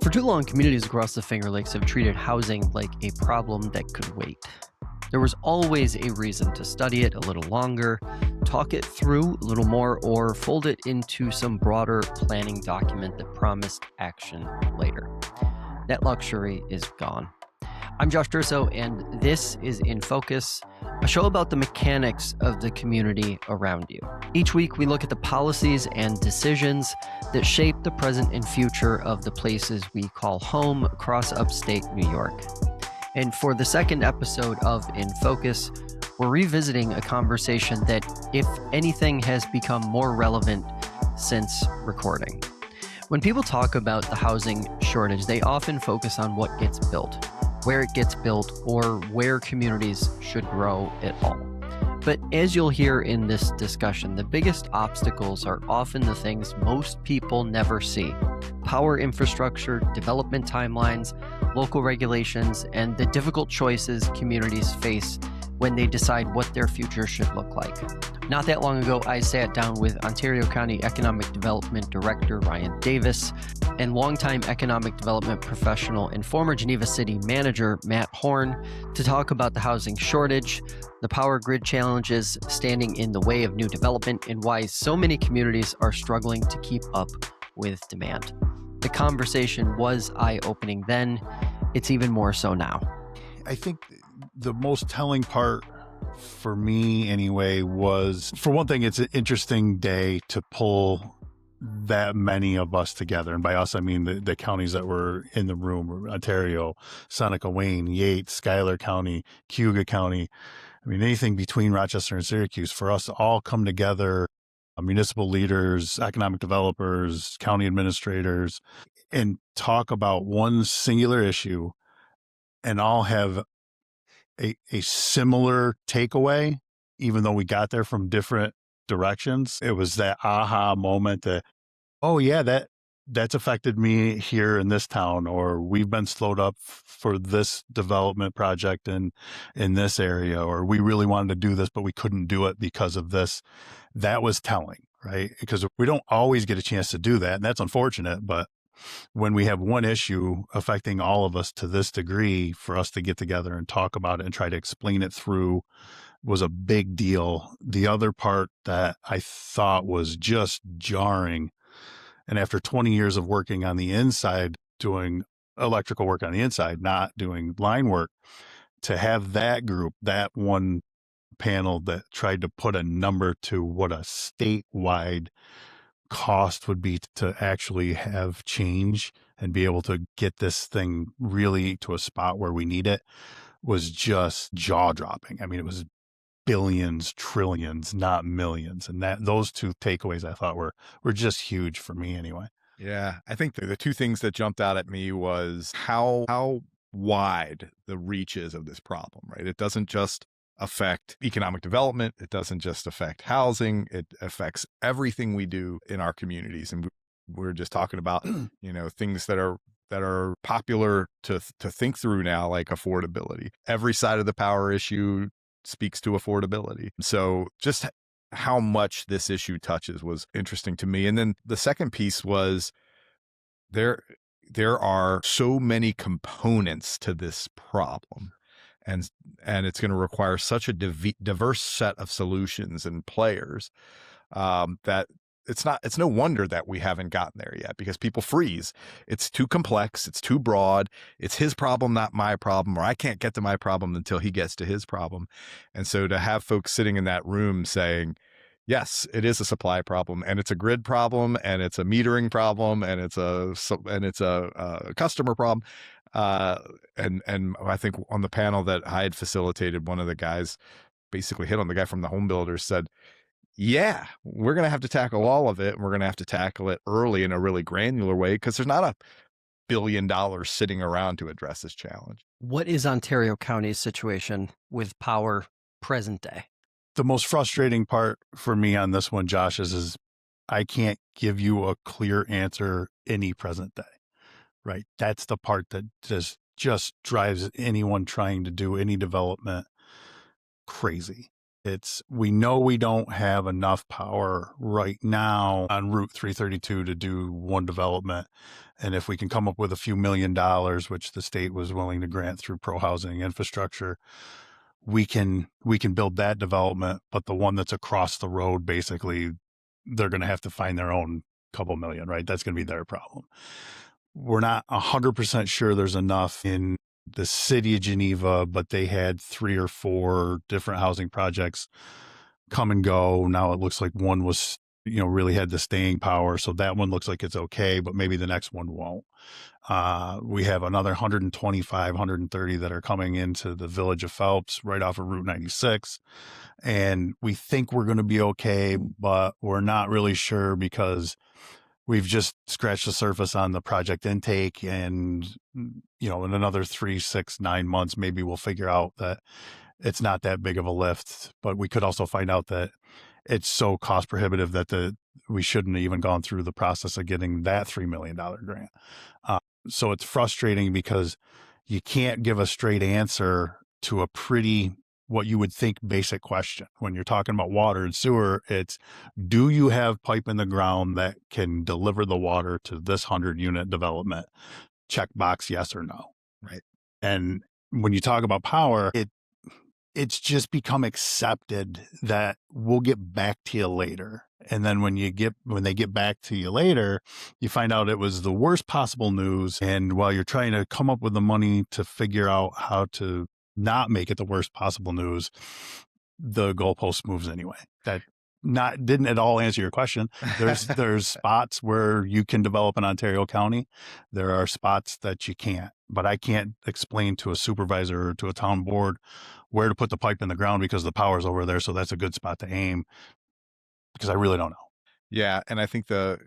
For too long, communities across the Finger Lakes have treated housing like a problem that could wait. There was always a reason to study it a little longer, talk it through a little more, or fold it into some broader planning document that promised action later. That luxury is gone. I'm Josh Durso, and this is In Focus, a show about the mechanics of the community around you. Each week, we look at the policies and decisions that shape the present and future of the places we call home across upstate New York. And for the second episode of In Focus, we're revisiting a conversation that, if anything, has become more relevant since recording. When people talk about the housing shortage, they often focus on what gets built, where it gets built, or where communities should grow at all. But as you'll hear in this discussion, the biggest obstacles are often the things most people never see: power infrastructure, development timelines, local regulations, and the difficult choices communities face when they decide what their future should look like. Not that long ago, I sat down with Ontario County Economic Development Director Ryan Davis and longtime economic development professional and former Geneva City manager Matt Horn to talk about the housing shortage, the power grid challenges standing in the way of new development, and why so many communities are struggling to keep up with demand. The conversation was eye-opening then. It's even more so now. I think the most telling part for me anyway was, for one thing, it's an interesting day to pull that many of us together. And by us, I mean the counties that were in the room: Ontario, Seneca, Wayne, Yates, Schuyler County, Cayuga County. I mean, anything between Rochester and Syracuse, for us to all come together, municipal leaders, economic developers, county administrators, and talk about one singular issue and all have a similar takeaway, even though we got there from different directions. It was that aha moment that, oh yeah, that's affected me here in this town, or we've been slowed up for this development project in this area, or we really wanted to do this, but we couldn't do it because of this. That was telling, right? Because we don't always get a chance to do that, and that's unfortunate, but when we have one issue affecting all of us to this degree, for us to get together and talk about it and try to explain it through was a big deal. The other part that I thought was just jarring, and after 20 years of working on the inside, doing electrical work on the inside, not doing line work, to have that group, that one panel that tried to put a number to what a statewide cost would be to actually have change and be able to get this thing really to a spot where we need it, was just jaw-dropping. I mean, it was billions, trillions, not millions. And those two takeaways I thought were just huge for me anyway. Yeah, I think the two things that jumped out at me was how wide the reach is of this problem, right? It doesn't just affect economic development. It doesn't just affect housing. It affects everything we do in our communities. And we're just talking about, things that are popular to think through now, like affordability. Every side of the power issue speaks to affordability. So just how much this issue touches was interesting to me. And then the second piece was there are so many components to this problem. And it's going to require such a diverse set of solutions and players that it's no wonder that we haven't gotten there yet, because people freeze. It's too complex. It's too broad. It's his problem, not my problem, or I can't get to my problem until he gets to his problem. And so to have folks sitting in that room saying, yes, it is a supply problem, and it's a grid problem, and it's a metering problem, and it's a customer problem. And I think on the panel that I had facilitated, one of the guys basically hit on the guy from the home builders, said, yeah, we're going to have to tackle all of it. And we're going to have to tackle it early in a really granular way, because there's not $1 billion sitting around to address this challenge. What is Ontario County's situation with power present day? The most frustrating part for me on this one, Josh, is I can't give you a clear answer any present day, right? That's the part that just drives anyone trying to do any development crazy. We know we don't have enough power right now on Route 332 to do one development. And if we can come up with a few $1 million, which the state was willing to grant through pro-housing infrastructure, we can build that development. But the one that's across the road, basically, they're going to have to find their own couple million, right? That's going to be their problem. We're not 100% sure there's enough in the city of Geneva, but they had 3 or 4 different housing projects come and go. Now it looks like one was, really had the staying power. So that one looks like it's okay, but maybe the next one won't. We have another 125, 130 that are coming into the village of Phelps right off of Route 96. And we think we're going to be okay, but we're not really sure because we've just scratched the surface on the project intake, and in another 3, 6, 9 months, maybe we'll figure out that it's not that big of a lift. But we could also find out that it's so cost prohibitive that we shouldn't have even gone through the process of getting that $3 million grant. So it's frustrating because you can't give a straight answer to a pretty, what you would think, basic question. When you're talking about water and sewer, it's, do you have pipe in the ground that can deliver the water to this 100-unit development? Check box, yes or no. Right. And when you talk about power, it's just become accepted that we'll get back to you later. And then when they get back to you later, you find out it was the worst possible news. And while you're trying to come up with the money to figure out how to not make it the worst possible news, the goalpost moves anyway. That didn't at all answer your question. There's spots where you can develop in Ontario County. There are spots that you can't. But I can't explain to a supervisor or to a town board where to put the pipe in the ground because the power's over there. So that's a good spot to aim, because I really don't know. Yeah. And I think the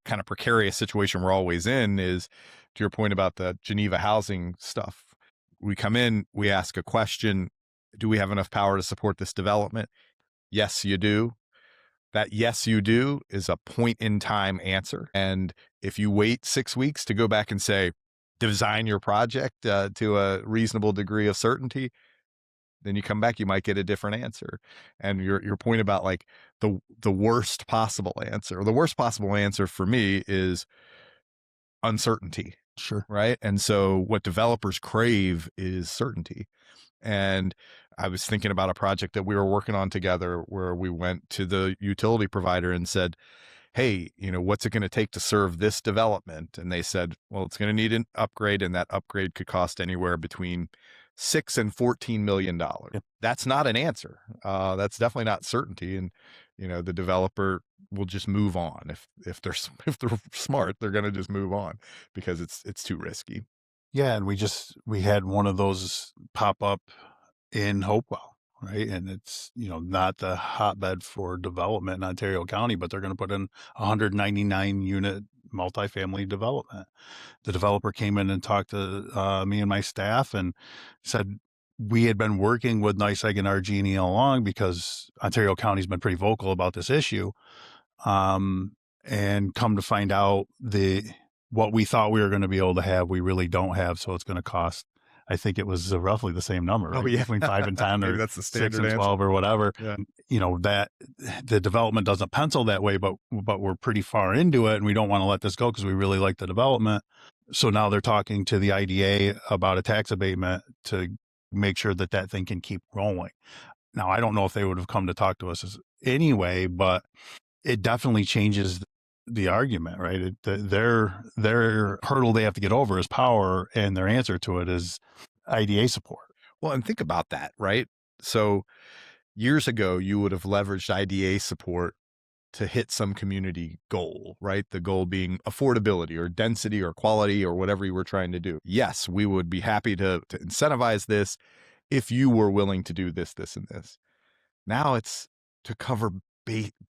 kind of precarious situation we're always in is, to your point about the Geneva housing stuff. We come in, we ask a question. Do we have enough power to support this development? Yes, you do. That yes, you do is a point in time answer. And if you wait 6 weeks to go back and say, design your project to a reasonable degree of certainty, then you come back, you might get a different answer. And your point about like the worst possible answer, the worst possible answer for me is uncertainty. Sure. Right. And so what developers crave is certainty. And I was thinking about a project that we were working on together where we went to the utility provider and said, hey, what's it going to take to serve this development? And they said, well, it's going to need an upgrade, and that upgrade could cost anywhere between $6 and $14 million. Yep. That's not an answer. That's definitely not certainty. And, the developer will just move on. If they're smart, they're going to just move on because it's too risky. Yeah. And we had one of those pop up in Hopewell, right? And it's, not the hotbed for development in Ontario County, but they're going to put in 199 unit multifamily development. The developer came in and talked to me and my staff and said, we had been working with NYSEG and RG&E all along because Ontario County's been pretty vocal about this issue. And come to find out what we thought we were going to be able to have, we really don't have. So it's going to cost, I think it was roughly the same number, right? Oh, yeah. Between 5 and 10 or that's the 6 and 12 or whatever. Yeah. That the development doesn't pencil that way, but we're pretty far into it and we don't want to let this go because we really like the development. So now they're talking to the IDA about a tax abatement to make sure that thing can keep rolling. Now, I don't know if they would have come to talk to us anyway, but it definitely changes the argument, right? Their hurdle they have to get over is power, and their answer to it is IDA support. Well, and think about that, right? So years ago, you would have leveraged IDA support to hit some community goal, right? The goal being affordability or density or quality or whatever you were trying to do. Yes, we would be happy to incentivize this if you were willing to do this, this, and this. Now it's to cover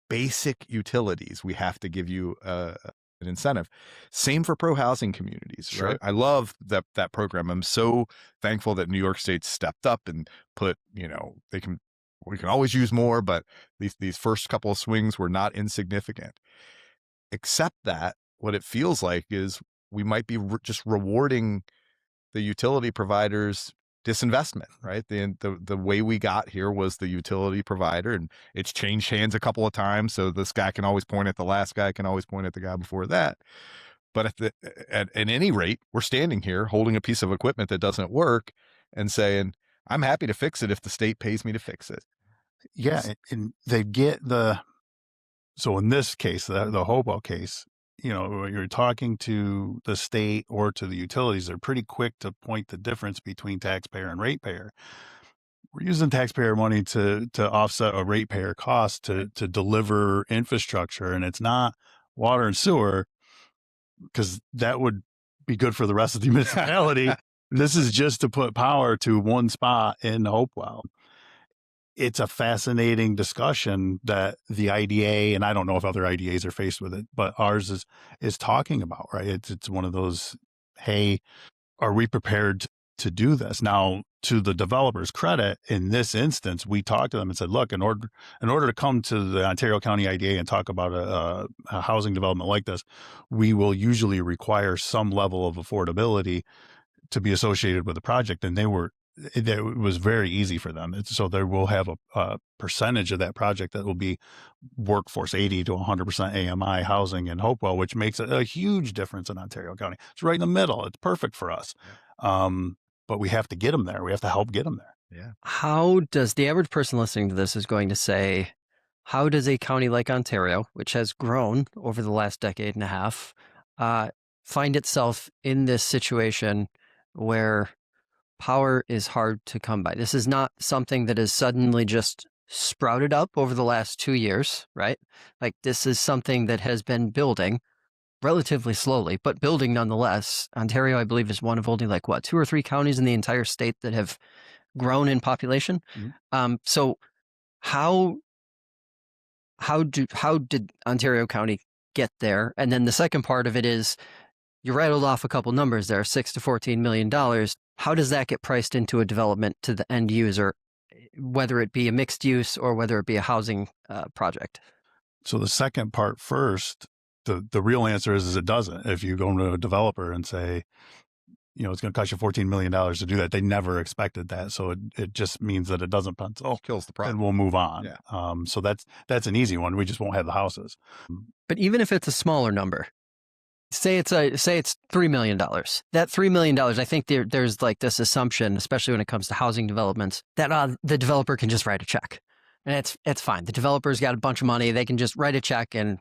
basic utilities. We have to give you an incentive. Same for pro-housing communities, Sure. right? I love that program. I'm so thankful that New York State stepped up and put, we can always use more, but these first couple of swings were not insignificant. Except that what it feels like is we might be just rewarding the utility providers disinvestment, right? The way we got here was the utility provider, and it's changed hands a couple of times. So this guy can always point at the last guy, can always point at the guy before that. But at any rate, we're standing here holding a piece of equipment that doesn't work and saying, I'm happy to fix it if the state pays me to fix it. Yeah. And they get so in this case, the Hopewell case, when you're talking to the state or to the utilities, they're pretty quick to point the difference between taxpayer and ratepayer. We're using taxpayer money to offset a ratepayer cost to deliver infrastructure, and it's not water and sewer, because that would be good for the rest of the municipality. This is just to put power to one spot in Hopewell. It's a fascinating discussion that the IDA, and I don't know if other IDAs are faced with it, but ours is talking about, right? It's one of those, hey, are we prepared to do this? Now, to the developer's credit, in this instance, we talked to them and said, look, in order to come to the Ontario County IDA and talk about a housing development like this, we will usually require some level of affordability to be associated with the project. And it was very easy for them. So they will have a percentage of that project that will be workforce 80 to 100% AMI housing in Hopewell, which makes a huge difference in Ontario County. It's right in the middle. It's perfect for us. But we have to get them there. We have to help get them there. Yeah. How does the average person listening to this is going to say, how does a county like Ontario, which has grown over the last decade and a half, find itself in this situation where power is hard to come by? This is not something that has suddenly just sprouted up over the last 2 years, right? Like, this is something that has been building relatively slowly, but building nonetheless. Ontario, I believe, is one of only 2 or 3 counties in the entire state that have grown in population. Mm-hmm. So how did Ontario County get there? And then the second part of it is, you rattled off a couple numbers there, $6 to $14 million. How does that get priced into a development to the end user, whether it be a mixed use or whether it be a housing project? So the second part first, the real answer is it doesn't. If you go to a developer and say, it's going to cost you $14 million to do that, they never expected that. So it just means that it doesn't pencil. Kills the problem. And we'll move on. Yeah. So that's an easy one. We just won't have the houses. But even if it's a smaller number, say it's $3 million. That $3 million, I think there's this assumption, especially when it comes to housing developments, that the developer can just write a check, and it's fine. The developer's got a bunch of money; they can just write a check and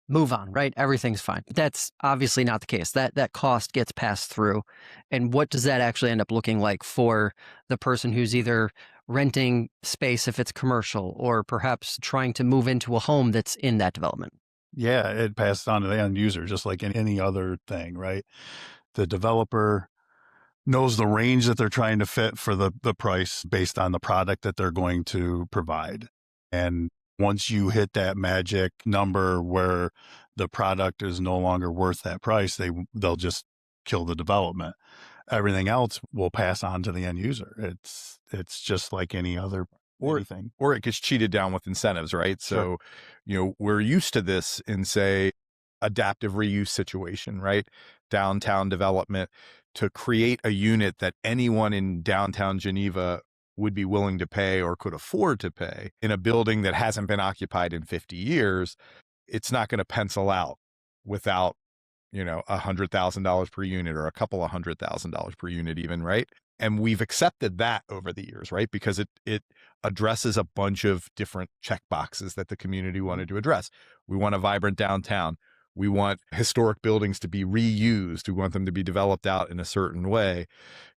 move on, right? Everything's fine. But that's obviously not the case. That cost gets passed through, and what does that actually end up looking like for the person who's either renting space if it's commercial, or perhaps trying to move into a home that's in that development? Yeah, it passed on to the end user, just like any other thing, right? The developer knows the range that they're trying to fit for the price based on the product that they're going to provide. And once you hit that magic number where the product is no longer worth that price, they'll just kill the development. Everything else will pass on to the end user. It's just like any other anything. Or it gets cheated down with incentives, right? Sure. So, we're used to this in, say, adaptive reuse situation, right? Downtown development, to create a unit that anyone in downtown Geneva would be willing to pay or could afford to pay in a building that hasn't been occupied in 50 years. It's not going to pencil out without, $100,000 per unit, or a couple of $100,000 per unit even, right? And we've accepted that over the years, right? Because it addresses a bunch of different check boxes that the community wanted to address. We want a vibrant downtown. We want historic buildings to be reused. We want them to be developed out in a certain way.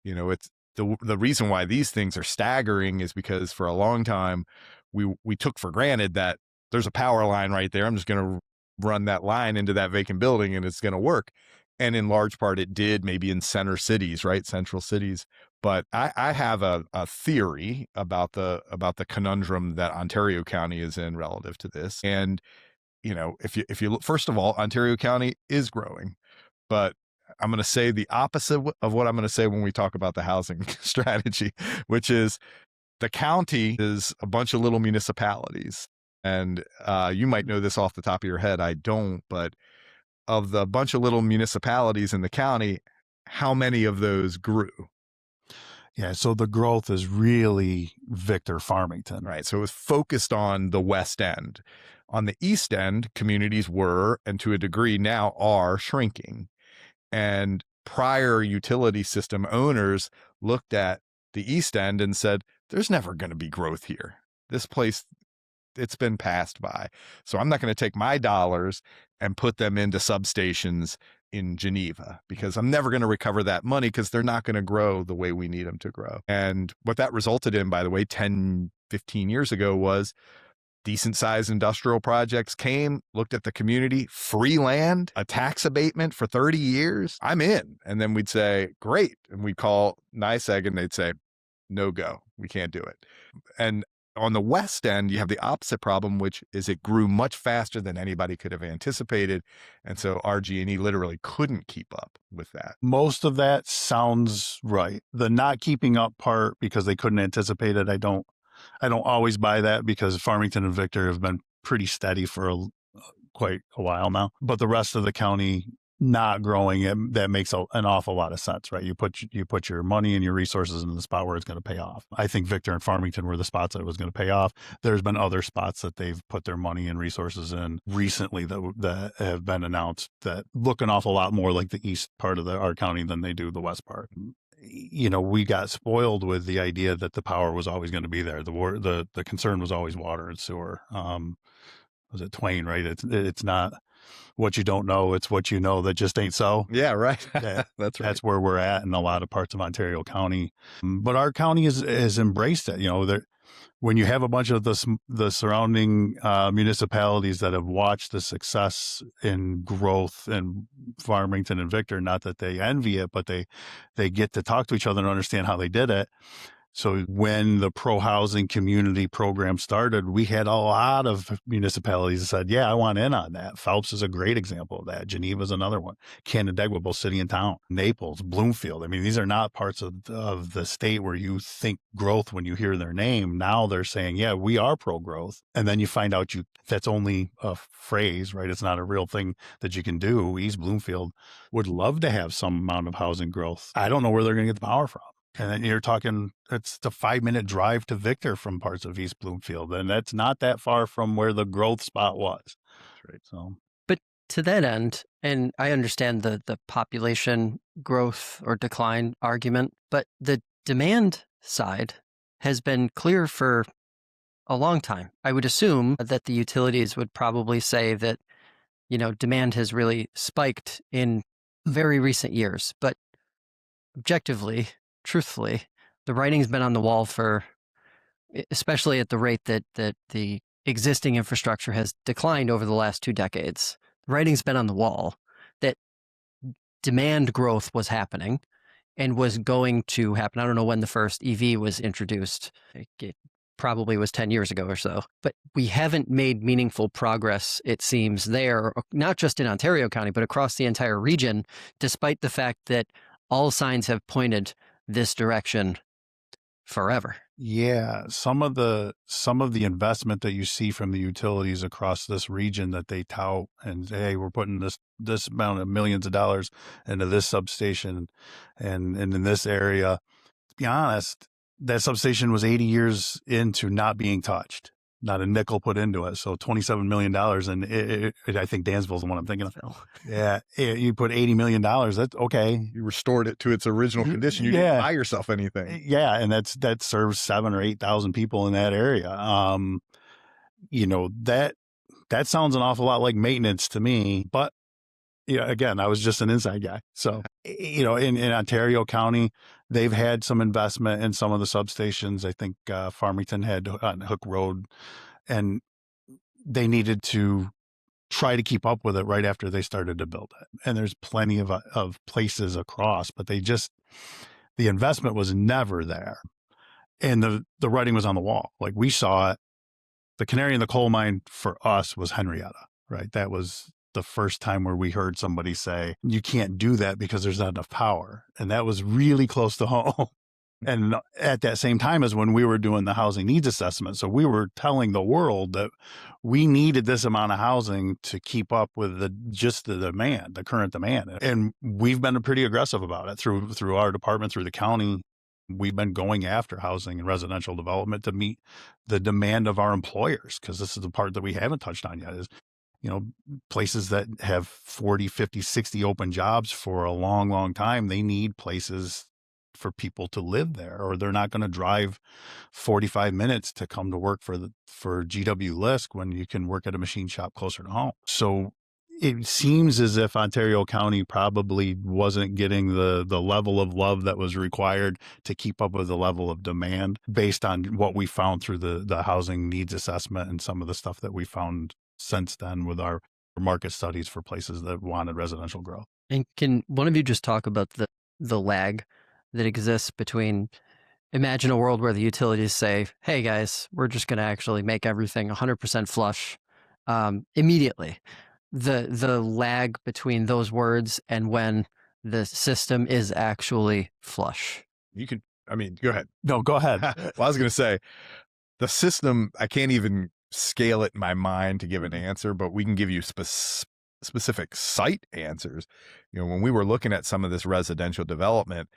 It's the reason why these things are staggering is because for a long time we took for granted that there's a power line right there. I'm just going to run that line into that vacant building and it's going to work. And in large part it did, maybe in center cities, right? Central cities. But I have a theory about the conundrum that Ontario County is in relative to this. And, if you look, first of all, Ontario County is growing, but I'm going to say the opposite of what I'm going to say when we talk about the housing strategy, which is the county is a bunch of little municipalities. And you might know this off the top of your head. I don't, but of the bunch of little municipalities in the county, how many of those grew? Yeah, so the growth is really Victor Farmington. Right. So it was focused on the West End. On the East End, communities were, and to a degree now are, shrinking. And prior utility system owners looked at the East End and said, there's never going to be growth here. This place, it's been passed by. So I'm not going to take my dollars and put them into substations in Geneva because I'm never going to recover that money because they're not going to grow the way we need them to grow. And what that resulted in, by the way, 10, 15 years ago was decent sized industrial projects came, looked at the community, free land, a tax abatement for 30 years. I'm in. And then we'd say, great. And we'd call NYSEG and they'd say, no go, we can't do it. And on the West End, you have the opposite problem, which is it grew much faster than anybody could have anticipated. And so RG&E literally couldn't keep up with that. Most of that sounds right. The not keeping up part because they couldn't anticipate it, I don't always buy that because Farmington and Victor have been pretty steady for quite a while now. But the rest of the county not growing, that makes an awful lot of sense, right? You put your money and your resources in the spot where it's going to pay off. I think Victor and Farmington were the spots that it was going to pay off. There's been other spots that they've put their money and resources in recently that have been announced that look an awful lot more like the east part of our county than they do the west part. You know, we got spoiled with the idea that the power was always going to be there. The concern was always water and sewer. Was it Twain, right? It's not what you don't know, it's what you know that just ain't so. Yeah, right. That's right. That's where we're at in a lot of parts of Ontario County. But our county has embraced it. You know, when you have a bunch of the surrounding municipalities that have watched the success in growth in Farmington and Victor, not that they envy it, but they get to talk to each other and understand how they did it. So when the pro-housing community program started, we had a lot of municipalities that said, yeah, I want in on that. Phelps is a great example of that. Geneva is another one. Canandaigua, both city and town. Naples, Bloomfield. I mean, these are not parts of the state where you think growth when you hear their name. Now they're saying, yeah, we are pro-growth. And then you find out that's only a phrase, right? It's not a real thing that you can do. East Bloomfield would love to have some amount of housing growth. I don't know where they're going to get the power from. And then you're talking, it's the 5-minute drive to Victor from parts of East Bloomfield. And that's not that far from where the growth spot was. That's right. So, but to that end, and I understand the population growth or decline argument, but the demand side has been clear for a long time. I would assume that the utilities would probably say that, you know, demand has really spiked in very recent years, but objectively, truthfully, the writing's been on the wall for, especially at the rate that the existing infrastructure has declined over the last 2 decades. The writing's been on the wall that demand growth was happening and was going to happen. I don't know when the first EV was introduced. It probably was 10 years ago or so. But we haven't made meaningful progress, it seems, there, not just in Ontario County, but across the entire region, despite the fact that all signs have pointed this direction forever. Yeah, some of the investment that you see from the utilities across this region that they tout and say, hey, we're putting this amount of millions of dollars into this substation and in this area. To be honest, that substation was 80 years into not being touched. Not a nickel put into it. So $27 million. And I think Dansville's the one I'm thinking of. Yeah. You put $80 million. That's okay. You restored it to its original condition. You didn't buy yourself anything. Yeah. And that serves 7,000 or 8,000 people in that area. You know, that sounds an awful lot like maintenance to me, but yeah, again, I was just an inside guy. So, you know, in Ontario County, they've had some investment in some of the substations. I think Farmington had on Hook Road, and they needed to try to keep up with it right after they started to build it. And there's plenty of places across, but the investment was never there. And the writing was on the wall. Like we saw it. The canary in the coal mine for us was Henrietta, right? That was the first time where we heard somebody say, you can't do that because there's not enough power. And that was really close to home. And at that same time as when we were doing the housing needs assessment. So we were telling the world that we needed this amount of housing to keep up with the demand, the current demand. And we've been pretty aggressive about it through our department, through the county. We've been going after housing and residential development to meet the demand of our employers, because this is the part that we haven't touched on yet is, places that have 40, 50, 60 open jobs for a long, long time, they need places for people to live there, or they're not going to drive 45 minutes to come to work for GW Lisk when you can work at a machine shop closer to home. So it seems as if Ontario County probably wasn't getting the level of love that was required to keep up with the level of demand based on what we found through the housing needs assessment and some of the stuff that we found since then with our market studies for places that wanted residential growth. And can one of you just talk about the lag that exists between, imagine a world where the utilities say, hey guys, we're just going to actually make everything 100% flush immediately. The lag between those words and when the system is actually flush. Go ahead. No, go ahead. Well, I was going to say the system, I can't even scale it in my mind to give an answer, but we can give you specific site answers. When we were looking at some of this residential development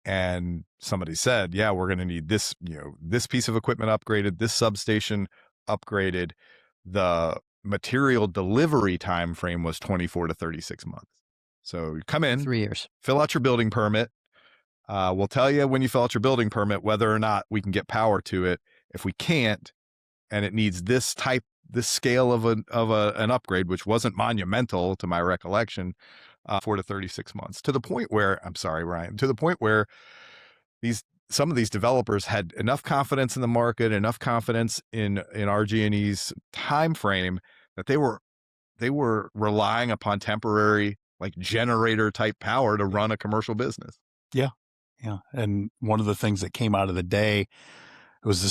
and somebody said, yeah, we're going to need this, this piece of equipment upgraded, this substation upgraded, the material delivery time frame was 24 to 36 months. So you come in, 3 years, fill out your building permit. We'll tell you when you fill out your building permit whether or not we can get power to it. If we can't, and it needs this scale of an upgrade, which wasn't monumental to my recollection, 4 to 36 months, to the point where, I'm sorry, Ryan, to the point where some of these developers had enough confidence in the market, enough confidence in RG&E's time frame that they were relying upon temporary, like, generator type power to run a commercial business. Yeah. And one of the things that came out of the day, it was the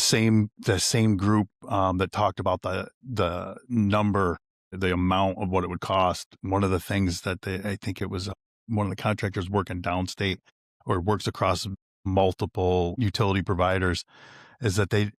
same group that talked about the number, the amount of what it would cost. One of the things that I think it was one of the contractors working downstate or works across multiple utility providers, is that they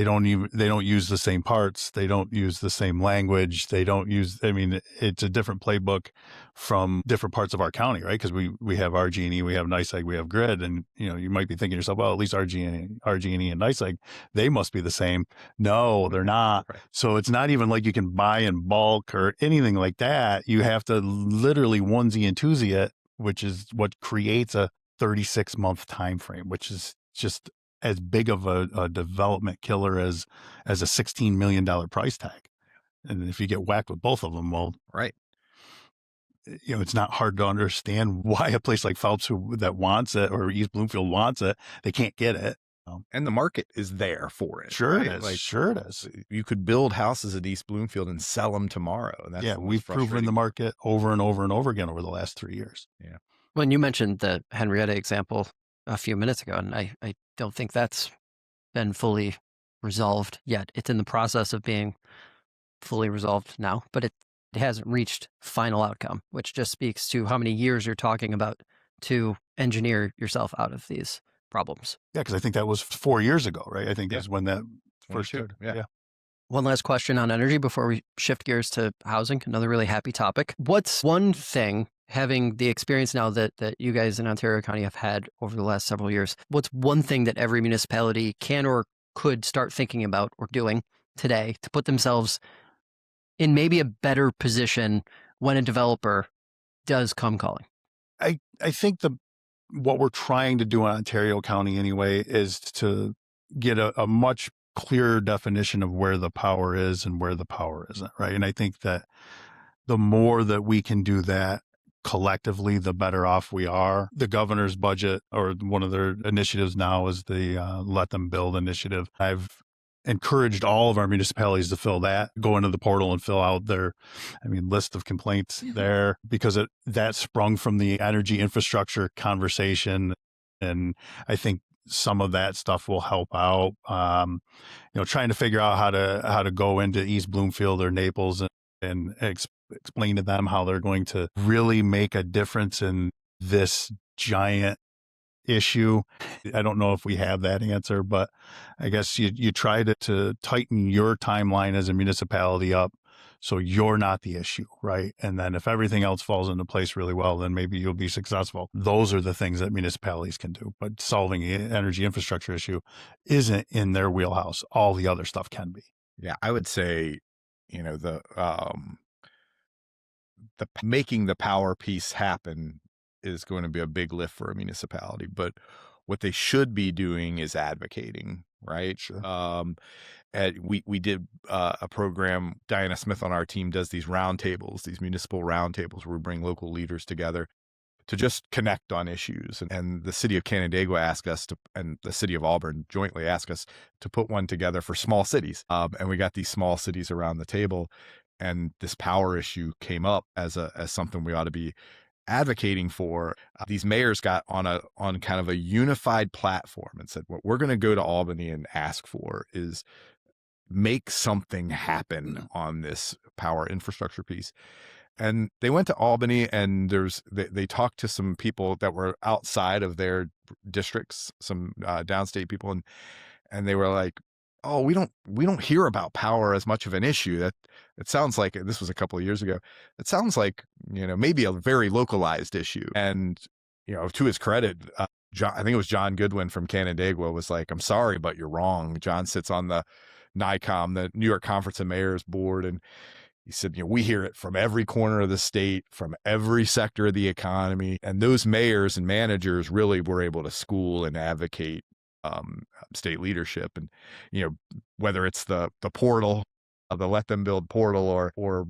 don't use the same parts. They don't use the same language. It's a different playbook from different parts of our county, right? Because we have RG&E, we have NYSEG, we have grid. And, you might be thinking to yourself, well, at least RG&E and NYSEG, they must be the same. No, they're not. Right. So it's not even like you can buy in bulk or anything like that. You have to literally onesie and twosie it, which is what creates a 36-month time frame, which is just as big of a development killer as a $16 million price tag. And if you get whacked with both of them, well, right. It's not hard to understand why a place like Phelps that wants it, or East Bloomfield wants it, they can't get it. And the market is there for it. Sure, right? it is. Sure it is. You could build houses at East Bloomfield and sell them tomorrow. And that's we've proven the market over and over and over again over the last 3 years. Yeah. When you mentioned the Henrietta example a few minutes ago, and I don't think that's been fully resolved yet. It's in the process of being fully resolved now, but it hasn't reached final outcome, which just speaks to how many years you're talking about to engineer yourself out of these problems. Yeah, because I think that was 4 years ago, right? I think that's when that first started. Yeah. One last question on energy before we shift gears to housing, another really happy topic. What's one thing, having the experience now that you guys in Ontario County have had over the last several years, what's one thing that every municipality can or could start thinking about or doing today to put themselves in maybe a better position when a developer does come calling? I think what we're trying to do in Ontario County anyway is to get a much clearer definition of where the power is and where the power isn't, right? And I think that the more that we can do that collectively, the better off we are. The governor's budget, or one of their initiatives now, is the Let Them Build initiative. I've encouraged all of our municipalities to go into the portal and fill out their list of complaints there, because that sprung from the energy infrastructure conversation. And I think some of that stuff will help out. Trying to figure out how to go into East Bloomfield or Naples and explain to them how they're going to really make a difference in this giant issue. I don't know if we have that answer, but I guess you try to tighten your timeline as a municipality up So you're not the issue, right? And then if everything else falls into place really well, then maybe you'll be successful. Those are the things that municipalities can do. But solving an energy infrastructure issue isn't in their wheelhouse. All the other stuff can be. Yeah, I would say, the making the power piece happen is going to be a big lift for a municipality, but what they should be doing is advocating, right? Sure. We did a program. Diana Smith on our team does these roundtables, these municipal roundtables, where we bring local leaders together to just connect on issues. And the city of Canandaigua asked us to, and the city of Auburn jointly asked us to put one together for small cities. And we got these small cities around the table, and this power issue came up as something we ought to be advocating for. These mayors got on kind of a unified platform and said, what we're going to go to Albany and ask for is make something happen on this power infrastructure piece. And they went to Albany, and they talked to some people that were outside of their districts, some downstate people, and they were like, "Oh, we don't hear about power as much of an issue. That it sounds like," this was a couple of years ago, "it sounds like, maybe a very localized issue." And to his credit, John, I think it was John Goodwin from Canandaigua, was like, "I'm sorry, but you're wrong." John sits on the NICOM, the New York Conference of Mayors board, and he said, we hear it from every corner of the state, from every sector of the economy. And those mayors and managers really were able to school and advocate state leadership. And, whether it's the portal, the Let Them Build portal, or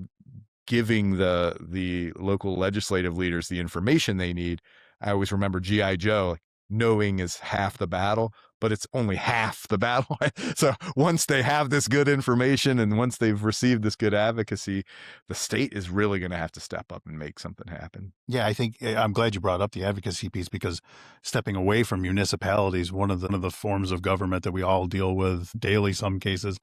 giving the local legislative leaders the information they need. I always remember G.I. Joe, knowing is half the battle, but it's only half the battle. So once they have this good information and once they've received this good advocacy, the state is really going to have to step up and make something happen. Yeah, I think I'm glad you brought up the advocacy piece, because stepping away from municipalities, one of the forms of government that we all deal with daily, some cases,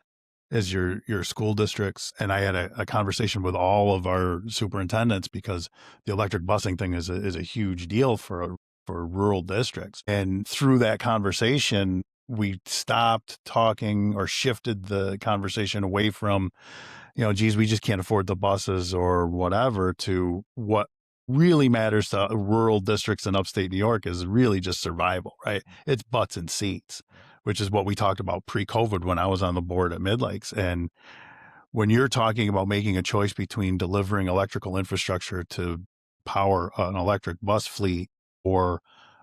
is your school districts. And I had a conversation with all of our superintendents, because the electric busing thing is a huge deal for rural districts. And through that conversation, we stopped talking, or shifted the conversation away from, geez, we just can't afford the buses or whatever, to what really matters to rural districts in upstate New York is really just survival, right? It's butts and seats, which is what we talked about pre-COVID when I was on the board at Mid-Lakes. And when you're talking about making a choice between delivering electrical infrastructure to power an electric bus fleet, or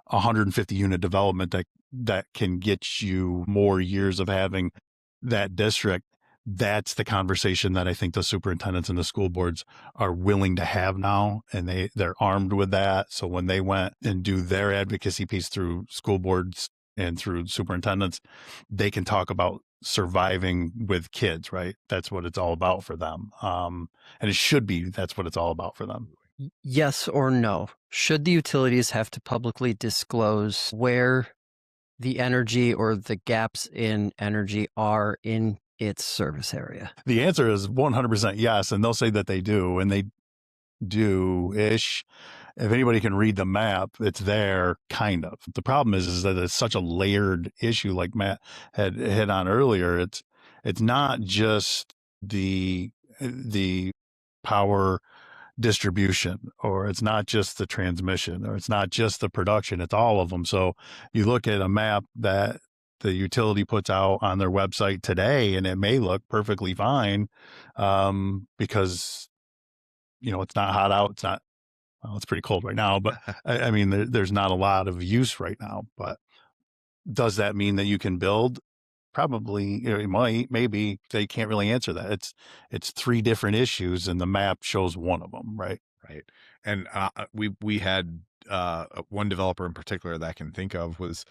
150 unit development that can get you more years of having that district, that's the conversation that I think the superintendents and the school boards are willing to have now. And they're armed with that. So when they went and do their advocacy piece through school boards and through superintendents, they can talk about surviving with kids, right? That's what it's all about for them. And it should be, that's what it's all about for them. Yes or no? Should the utilities have to publicly disclose where the energy or the gaps in energy are in its service area? The answer is 100% yes. And they'll say that they do, and they do-ish. If anybody can read the map, it's there, kind of. The problem is that it's such a layered issue, like Matt had hit on earlier. It's not just the power distribution, or it's not just the transmission, or it's not just the production, it's all of them. So you look at a map that the utility puts out on their website today, and it may look perfectly fine, because it's not hot out, it's pretty cold right now, but I mean there's not a lot of use right now. But does that mean that you can build? Probably, it might, maybe. They can't really answer that. It's three different issues, and the map shows one of them, right? Right. And we had one developer in particular that I can think of was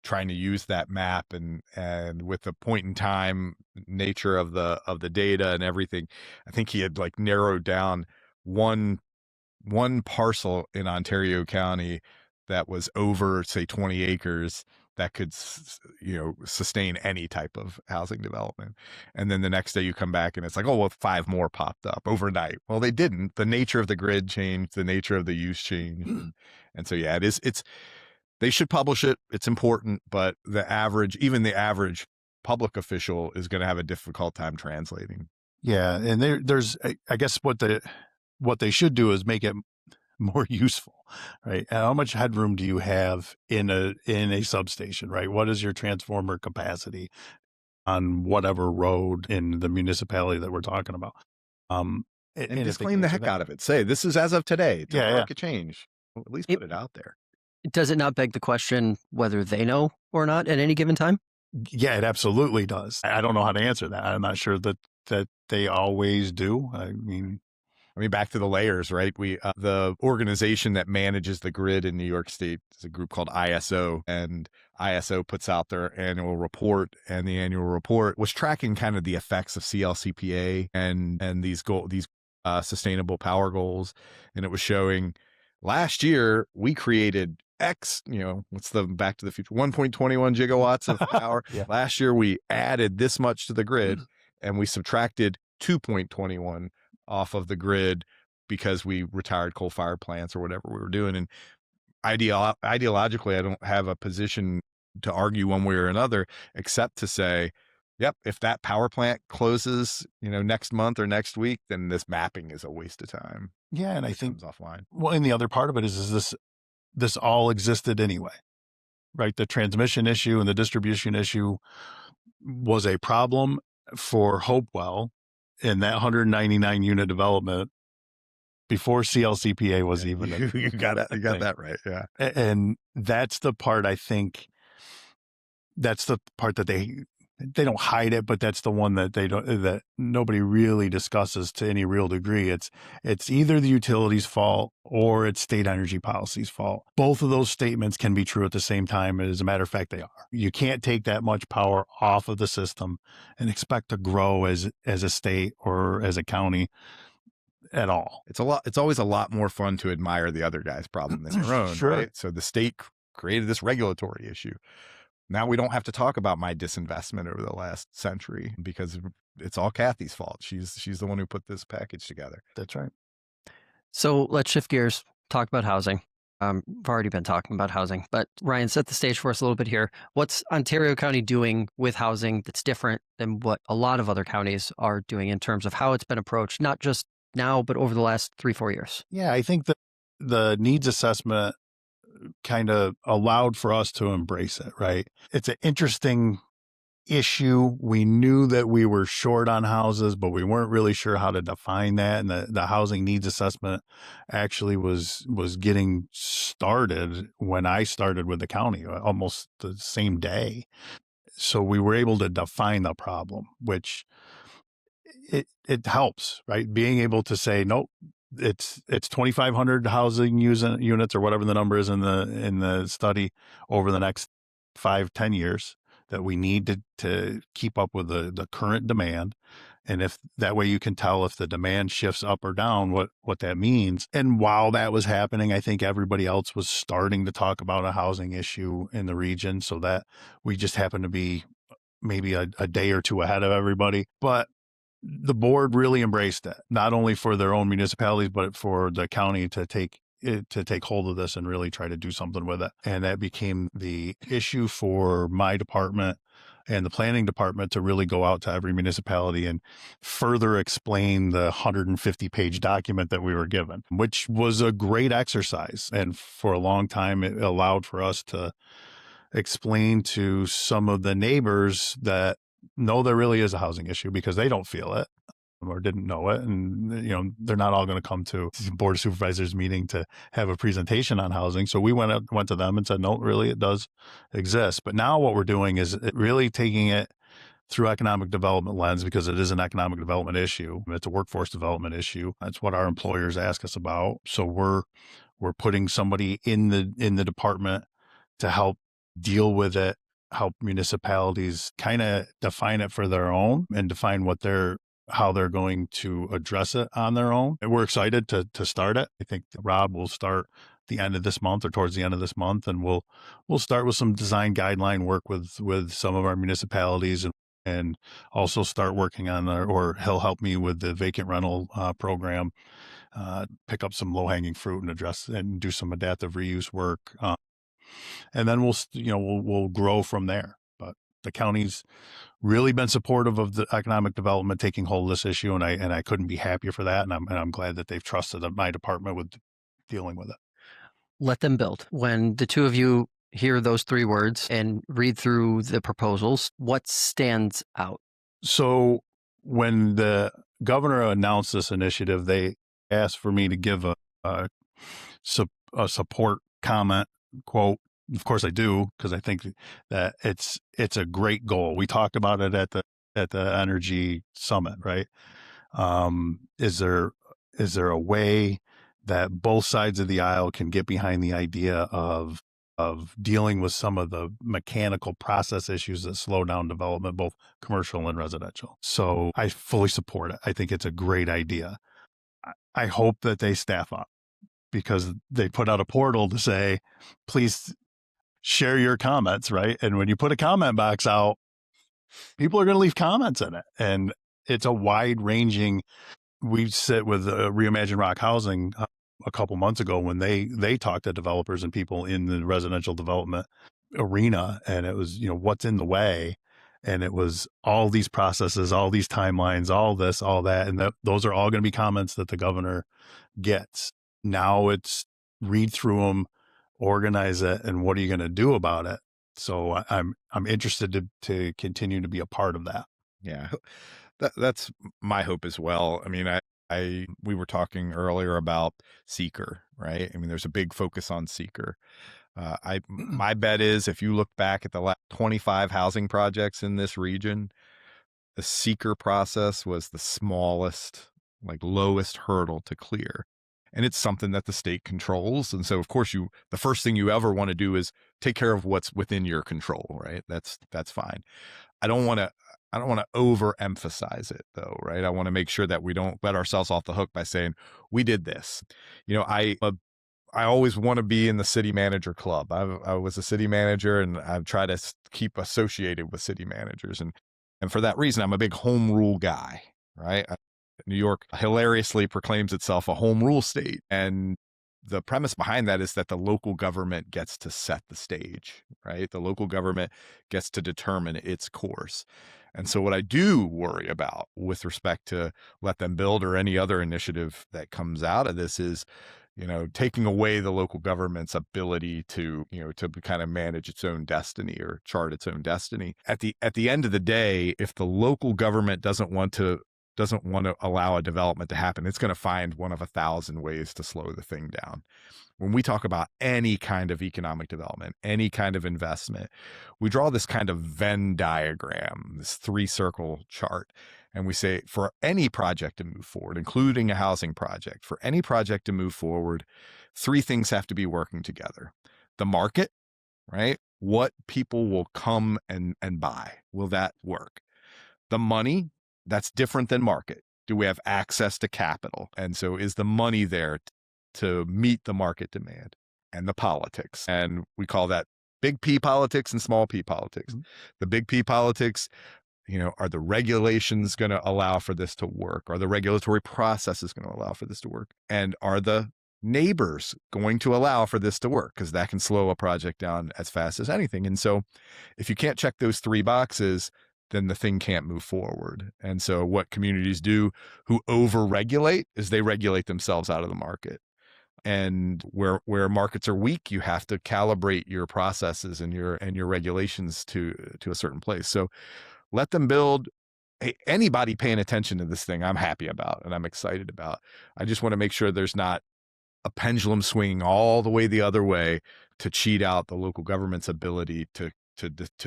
trying to use that map, and with the point in time nature of the data and everything, I think he had like narrowed down one parcel in Ontario County that was over, say, 20 acres that could, sustain any type of housing development. And then the next day you come back and it's like, oh, well, 5 more popped up overnight. Well, they didn't. The nature of the grid changed, the nature of the use changed. And so, yeah, they should publish it. It's important, but even the average public official is going to have a difficult time translating. Yeah, and there's I guess what they should do is make it more useful, right? And how much headroom do you have in a substation, right? What is your transformer capacity on whatever road in the municipality that we're talking about? Um, And and if they disclaim can the answer heck that, out of it. Say, this is as of today. yeah, yeah. Tomorrow it could change. Well, at least It, put it out there. does it not beg the question whether they know or not at any given time? Yeah, it absolutely does. I don't know how to answer that. I'm not sure that they always do. I mean, back to the layers, right? The organization that manages the grid in New York State is a group called ISO, and ISO puts out their annual report, and the annual report was tracking kind of the effects of CLCPA and these sustainable power goals, and it was showing last year we created X, what's the Back to the Future, 1.21 gigawatts of power. Yeah. Last year we added this much to the grid, and we subtracted 2.21 off of the grid because we retired coal-fired plants or whatever we were doing. And ideologically, I don't have a position to argue one way or another, except to say, yep, if that power plant closes, next month or next week, then this mapping is a waste of time. Yeah, and I It think comes offline. well, and the other part of it is this all existed anyway, right? The transmission issue and the distribution issue was a problem for Hopewell in that 199 unit development before CLCPA was even You got it. You got thing. that right. Yeah. And that's the part, I think, that's the part that they don't hide it, but that's the one that that nobody really discusses to any real degree. It's either the utility's fault or it's state energy policy's fault. Both of those statements can be true at the same time. As a matter of fact, they are. You can't take that much power off of the system and expect to grow as a state or as a county at all. It's always a lot more fun to admire the other guy's problem than your own, Sure. right? So the state created this regulatory issue. Now we don't have to talk about my disinvestment over the last century because it's all Kathy's fault. She's the one who put this package together. That's right. So let's shift gears, talk about housing. We've already been talking about housing, but Ryan, set the stage for us a little bit here. What's Ontario County doing with housing that's different than what a lot of other counties are doing in terms of how it's been approached, not just now, but over the last 3-4 years? Yeah, I think that the needs assessment kind of allowed for us to embrace it, right? It's an interesting issue. We knew that we were short on houses, but we weren't really sure how to define that. And the housing needs assessment actually was getting started when I started with the county, almost the same day. So we were able to define the problem, which it helps, right? Being able to say, nope, it's 2,500 housing units or whatever the number is in the study over the next 5-10 years that we need to keep up with the current demand. And if that way you can tell if the demand shifts up or down, what that means. And while that was happening, I think everybody else was starting to talk about a housing issue in the region, so that we just happened to be maybe a day or two ahead of everybody. But the board really embraced it, not only for their own municipalities, but for the county to take hold of this and really try to do something with it. And that became the issue for my department and the planning department to really go out to every municipality and further explain the 150-page document that we were given, which was a great exercise. And for a long time, it allowed for us to explain to some of the neighbors that no, there really is a housing issue because they don't feel it or didn't know it. And, they're not all going to come to board of supervisors meeting to have a presentation on housing. So we went to them and said, no, really, it does exist. But now what we're doing is really taking it through economic development lens, because it is an economic development issue. It's a workforce development issue. That's what our employers ask us about. So we're putting somebody in the department to help deal with it, help municipalities kind of define it for their own and define how they're going to address it on their own. And we're excited to start it. I think Rob will start the end of this month or towards the end of this month, and we'll start with some design guideline work with some of our municipalities and also start working on or he'll help me with the vacant rental program, pick up some low-hanging fruit and address and do some adaptive reuse work. And then we'll grow from there. But The county's really been supportive of the economic development taking hold of this issue, and I couldn't be happier for that. And I'm glad that they've trusted my department with dealing with it. Let them build. When the two of you hear those three words and read through the proposals, what stands out? So when the governor announced this initiative, they asked for me to give a support comment quote. Of course I do, because I think that it's a great goal. We talked about it at the energy summit, right? Is there a way that both sides of the aisle can get behind the idea of dealing with some of the mechanical process issues that slow down development, both commercial and residential? So I fully support it. I think it's a great idea. I hope that they staff up, because they put out a portal to say, please share your comments, right? And when you put a comment box out, people are going to leave comments in it. And it's a wide ranging. We sit with Reimagine Rock Housing a couple months ago when they talked to developers and people in the residential development arena, and it was, what's in the way, and it was all these processes, all these timelines, all this, all that, and those are all going to be comments that the governor gets. Now it's read through them, organize it, and what are you going to do about it? So I'm interested to continue to be a part of that. Yeah, that's my hope as well. I mean, we were talking earlier about seeker, right? I mean, there's a big focus on seeker. My bet is if you look back at the last 25 housing projects in this region, the seeker process was the smallest, lowest hurdle to clear. And it's something that the state controls. And so, of course, the first thing you ever want to do is take care of what's within your control, right? That's fine. I don't want to overemphasize it, though, right? I want to make sure that we don't let ourselves off the hook by saying we did this. I always want to be in the city manager club. I was a city manager, and I've tried to keep associated with city managers, and for that reason, I'm a big home rule guy, right? New York hilariously proclaims itself a home rule state. And the premise behind that is that the local government gets to set the stage, right? The local government gets to determine its course. And so what I do worry about with respect to Let Them Build or any other initiative that comes out of this is, taking away the local government's ability to kind of manage its own destiny or chart its own destiny. At the end of the day, if the local government doesn't want to allow a development to happen, it's going to find one of 1,000 ways to slow the thing down. When we talk about any kind of economic development, any kind of investment, we draw this kind of Venn diagram, this 3-circle chart. And we say for any project to move forward, including a housing project, for any project to move forward, 3 things have to be working together. The market, right? What people will come and buy. Will that work? The money, that's different than market. Do we have access to capital? And so is the money there to meet the market demand? And the politics. And we call that big P politics and small p politics. Mm-hmm. The big P politics, are the regulations going to allow for this to work? Are the regulatory processes going to allow for this to work? And are the neighbors going to allow for this to work? Because that can slow a project down as fast as anything. And so if you can't check those 3 boxes, then the thing can't move forward. And so what communities do who over-regulate is they regulate themselves out of the market. And where markets are weak, you have to calibrate your processes and your regulations to a certain place. So Let Them Build. Hey, anybody paying attention to this thing, I'm happy about and I'm excited about. I just want to make sure there's not a pendulum swinging all the way the other way to cheat out the local government's ability to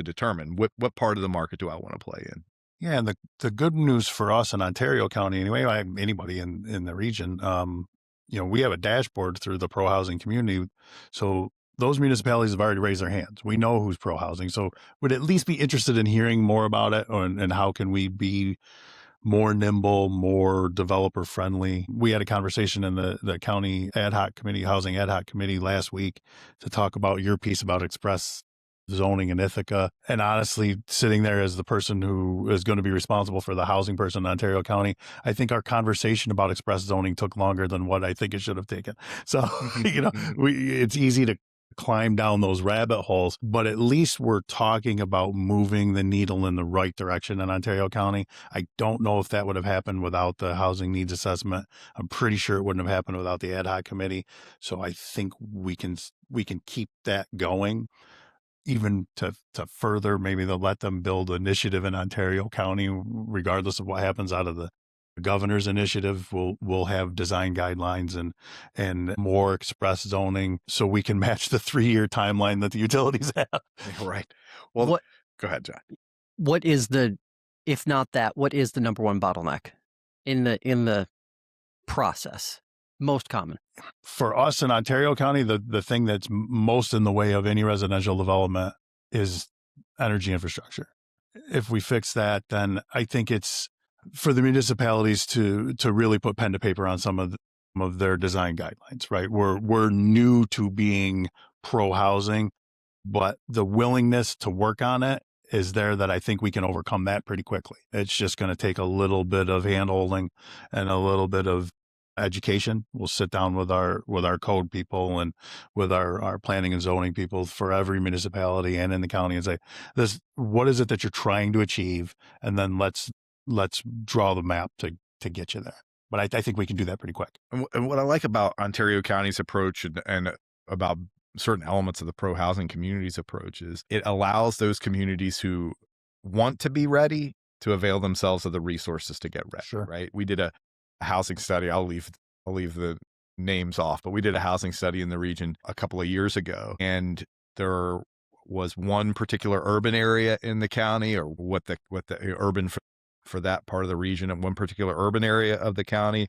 determine what part of the market do I want to play in. Yeah, and the good news for us in Ontario County, anyway, anybody in the region, we have a dashboard through the pro-housing community. So those municipalities have already raised their hands. We know who's pro-housing. So would at least be interested in hearing more about it, and how can we be more nimble, more developer friendly. We had a conversation in the county housing ad hoc committee last week to talk about your piece about express zoning in Ithaca. And honestly, sitting there as the person who is going to be responsible for the housing person in Ontario County, I think our conversation about express zoning took longer than what I think it should have taken. So, it's easy to climb down those rabbit holes, but at least we're talking about moving the needle in the right direction in Ontario County. I don't know if that would have happened without the housing needs assessment. I'm pretty sure it wouldn't have happened without the ad hoc committee. So I think we can keep that going, even to further, maybe they'll let them build initiative in Ontario County, regardless of what happens out of the governor's initiative. We'll have design guidelines and more express zoning, so we can match the 3-year timeline that the utilities have. Right. Well, go ahead, John. What is if not that, what is the number one bottleneck in the process? Most common for us in Ontario County, the thing that's most in the way of any residential development is energy infrastructure. If we fix that, then I think it's for the municipalities to really put pen to paper on some of their design guidelines, right? We're new to being pro housing, but the willingness to work on it is there, that I think we can overcome that pretty quickly. It's just going to take a little bit of handholding and a little bit of education. We'll sit down with our code people and with our planning and zoning people for every municipality and in the county and say, what is it that you're trying to achieve? And then let's draw the map to get you there. But I think we can do that pretty quick. And what I like about Ontario County's approach and about certain elements of the pro housing communities approach is it allows those communities who want to be ready to avail themselves of the resources to get ready. Sure. Right. We did a housing study. I'll leave the names off, but we did a housing study in the region a couple of years ago, and there was one particular urban area in the county, or what the urban for that part of the region, and one particular urban area of the county,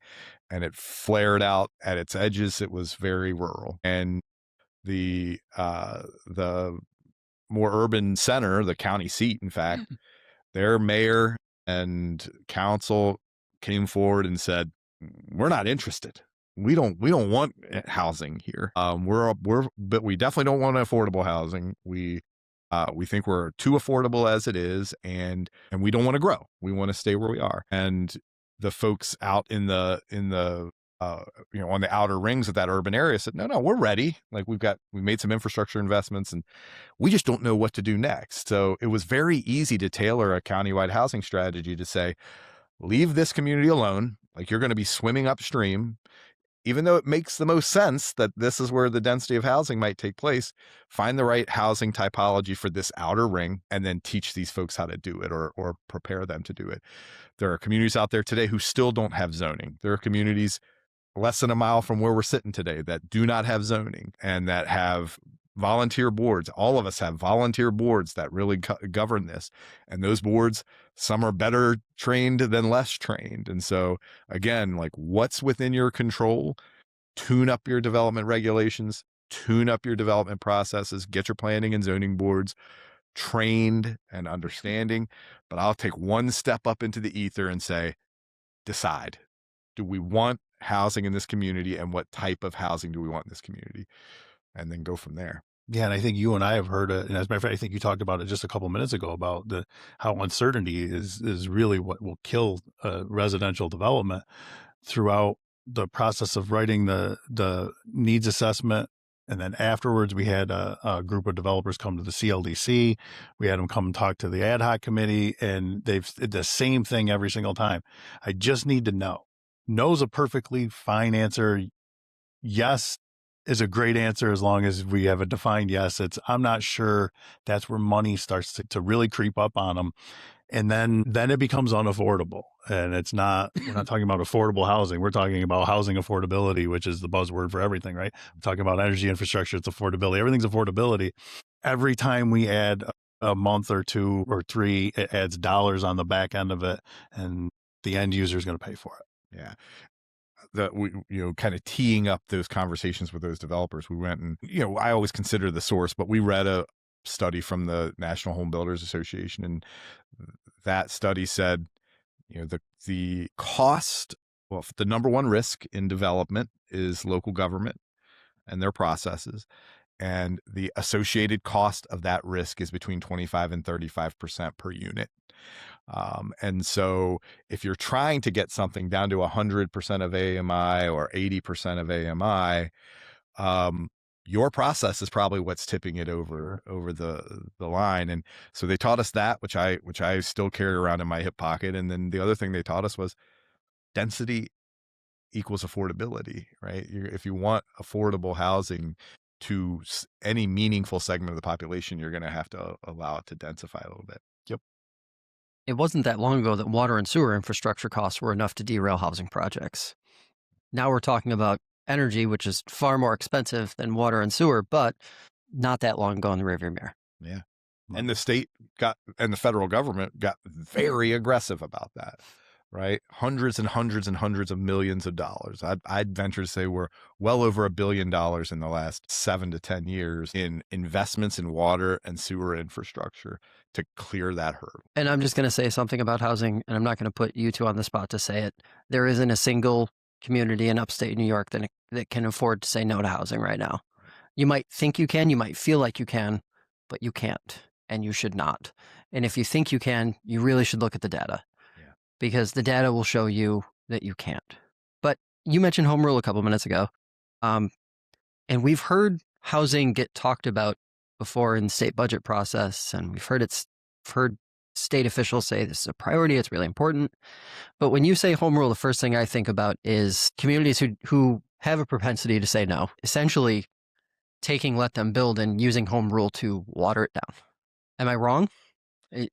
and it flared out at its edges. It was very rural, and the more urban center, the county seat, in fact, their mayor and council came forward and said, we're not interested. We don't want housing here. But we definitely don't want affordable housing. We think we're too affordable as it is, and we don't want to grow. We want to stay where we are. And the folks out in the on the outer rings of that urban area said, no, we're ready. Like we made some infrastructure investments, and we just don't know what to do next. So it was very easy to tailor a countywide housing strategy to say, leave this community alone. Like, you're going to be swimming upstream, even though it makes the most sense that this is where the density of housing might take place. Find the right housing typology for this outer ring, and then teach these folks how to do it, or prepare them to do it. There are communities out there today who still don't have zoning. There are communities less than a mile from where we're sitting today that do not have zoning, and that have volunteer boards. All of us have volunteer boards that really govern this. And those boards, some are better trained than less trained. And so again, like, what's within your control? Tune up your development regulations, tune up your development processes, get your planning and zoning boards trained and understanding. But I'll take one step up into the ether and say, decide, do we want housing in this community, and what type of housing do we want in this community? And then go from there. Yeah, and I think you and I have heard it. And as a matter of fact, I think you talked about it just a couple of minutes ago about how uncertainty is really what will kill residential development. Throughout the process of writing the needs assessment, and then afterwards, we had a group of developers come to the CLDC. We had them come and talk to the ad hoc committee, and they've did the same thing every single time. I just need to know. No's a perfectly fine answer. Yes is a great answer as long as we have a defined yes. I'm not sure. That's where money starts to really creep up on them. And then it becomes unaffordable. And we're not talking about affordable housing. We're talking about housing affordability, which is the buzzword for everything, right? We're talking about energy infrastructure. It's affordability. Everything's affordability. Every time we add a month or 2 or 3, it adds dollars on the back end of it. And the end user is going to pay for it. Yeah. Kind of teeing up those conversations with those developers, we went and, I always consider the source, but we read a study from the National Home Builders Association, and that study said, the cost, the number one risk in development is local government and their processes, and the associated cost of that risk is between 25 and 35% per unit. And so if you're trying to get something down to 100% of AMI or 80% of AMI, your process is probably what's tipping it over the line. And so they taught us that, which I still carry around in my hip pocket. And then the other thing they taught us was density equals affordability, right? If you want affordable housing to any meaningful segment of the population, you're going to have to allow it to densify a little bit. Yep. It wasn't that long ago that water and sewer infrastructure costs were enough to derail housing projects. Now we're talking about energy, which is far more expensive than water and sewer, but not that long ago in the rearview mirror. Yeah. And the state and the federal government got very aggressive about that, right? Hundreds and hundreds and hundreds of millions of dollars. I'd venture to say we're well over $1 billion in the last 7 to 10 years in investments in water and sewer infrastructure to clear that hurdle. And I'm just going to say something about housing, and I'm not going to put you two on the spot to say it. There isn't a single community in upstate New York that can afford to say no to housing right now. You might think you can, you might feel like you can, but you can't, and you should not. And if you think you can, you really should look at the data, because the data will show you that you can't. But you mentioned home rule a couple minutes ago, and we've heard housing get talked about before in the state budget process, and we've heard state officials say this is a priority, it's really important. But when you say home rule, the first thing I think about is communities who have a propensity to say no, essentially taking let them build and using home rule to water it down. Am I wrong?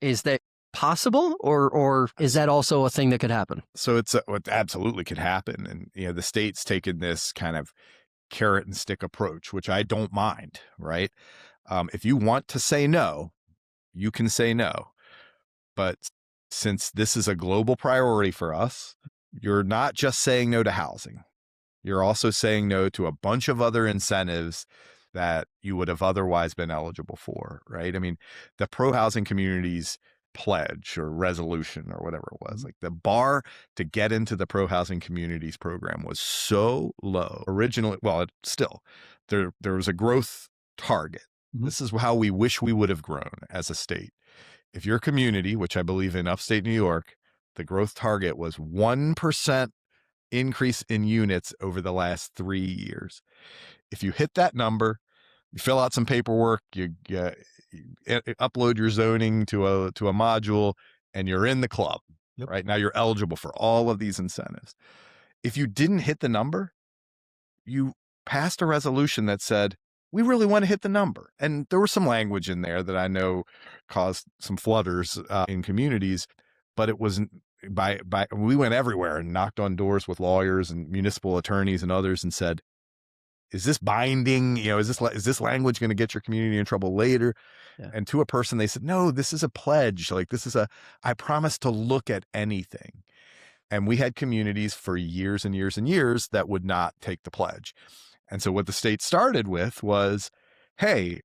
Is that possible, or is that also a thing that could happen? So it absolutely could happen. And the state's taken this kind of carrot and stick approach, which I don't mind, right? If you want to say no, you can say no. But since this is a global priority for us, you're not just saying no to housing. You're also saying no to a bunch of other incentives that you would have otherwise been eligible for, right? I mean, the pro-housing communities pledge or resolution or whatever it was, like the bar to get into the pro-housing communities program was so low originally. Well, there was a growth target. Mm-hmm. This is how we wish we would have grown as a state. If your community, which I believe in upstate New York, the growth target was 1% increase in units over the last 3 years. If you hit that number, you fill out some paperwork, you upload your zoning to a module, and you're in the club. Yep. Right now, you're eligible for all of these incentives. If you didn't hit the number, you passed a resolution that said, we really want to hit the number. And there was some language in there that I know caused some flutters in communities, but it wasn't we went everywhere and knocked on doors with lawyers and municipal attorneys and others and said, is this binding? Is this language going to get your community in trouble later? Yeah. And to a person, they said, no, this is a pledge. Like, I promise to look at anything. And we had communities for years and years and years that would not take the pledge. And so what the state started with was, hey,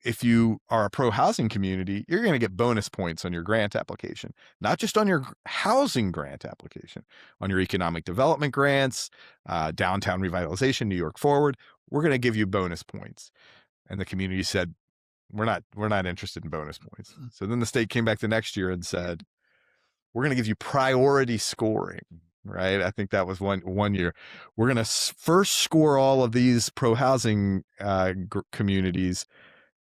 if you are a pro-housing community, you're going to get bonus points on your grant application, not just on your housing grant application, on your economic development grants, downtown revitalization, New York Forward. We're going to give you bonus points. And the community said, we're not interested in bonus points. So then the state came back the next year and said, we're going to give you priority scoring. Right. I think that was one year. We're going to first score all of these pro-housing communities.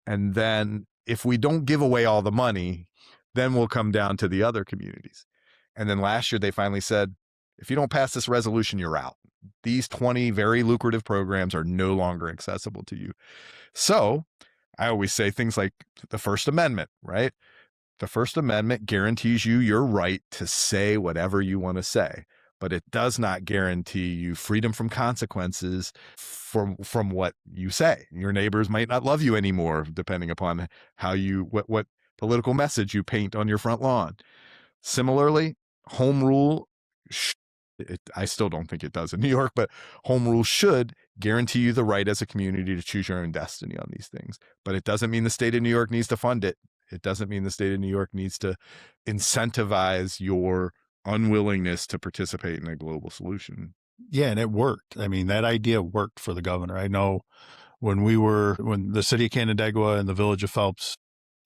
And then if we don't give away all the money, then we'll come down to the other communities. And then last year, they finally said, if you don't pass this resolution, you're out. These 20 very lucrative programs are no longer accessible to you. So I always say things like the First Amendment, right? The First Amendment guarantees you your right to say whatever you want to say, but it does not guarantee you freedom from consequences from what you say. Your neighbors might not love you anymore, depending upon how what political message you paint on your front lawn. Similarly, home rule, I still don't think it does in New York, but home rule should guarantee you the right as a community to choose your own destiny on these things. But it doesn't mean the state of New York needs to fund it. It doesn't mean the state of New York needs to incentivize your unwillingness to participate in a global solution. Yeah, and it worked. I mean, that idea worked for the governor. I know when the city of Canandaigua and the village of Phelps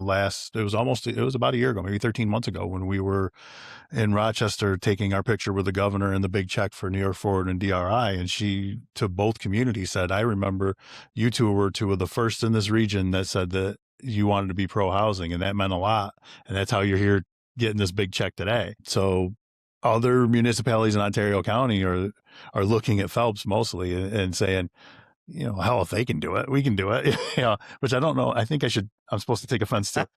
it was about a year ago, maybe 13 months ago, when we were in Rochester taking our picture with the governor and the big check for New York Forward and DRI. And she, to both communities, said, I remember you two were two of the first in this region that said that you wanted to be pro housing, and that meant a lot. And that's how you're here getting this big check today. So other municipalities in Ontario County are looking at Phelps mostly and saying, hell, if they can do it, we can do it. Which I don't know. I think I'm supposed to take offense to,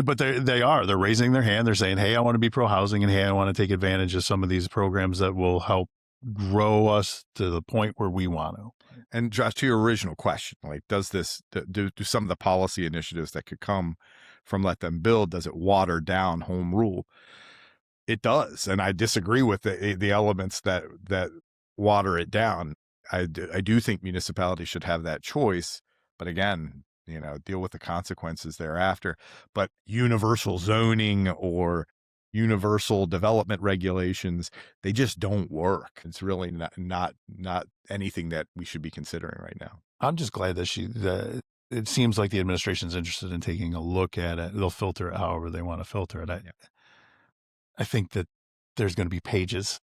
but they're raising their hand. They're saying, hey, I want to be pro housing, and hey, I want to take advantage of some of these programs that will help grow us to the point where we want to. And Josh, to your original question, like, do some of the policy initiatives that could come from Let Them Build, does it water down home rule? It does. And I disagree with the elements that water it down. I do think municipalities should have that choice, but again, deal with the consequences thereafter. But universal zoning or universal development regulations, they just don't work. It's really not anything that we should be considering right now. I'm just glad that it seems like the administration's interested in taking a look at it. They'll filter it however they want to filter it. I think that there's going to be pages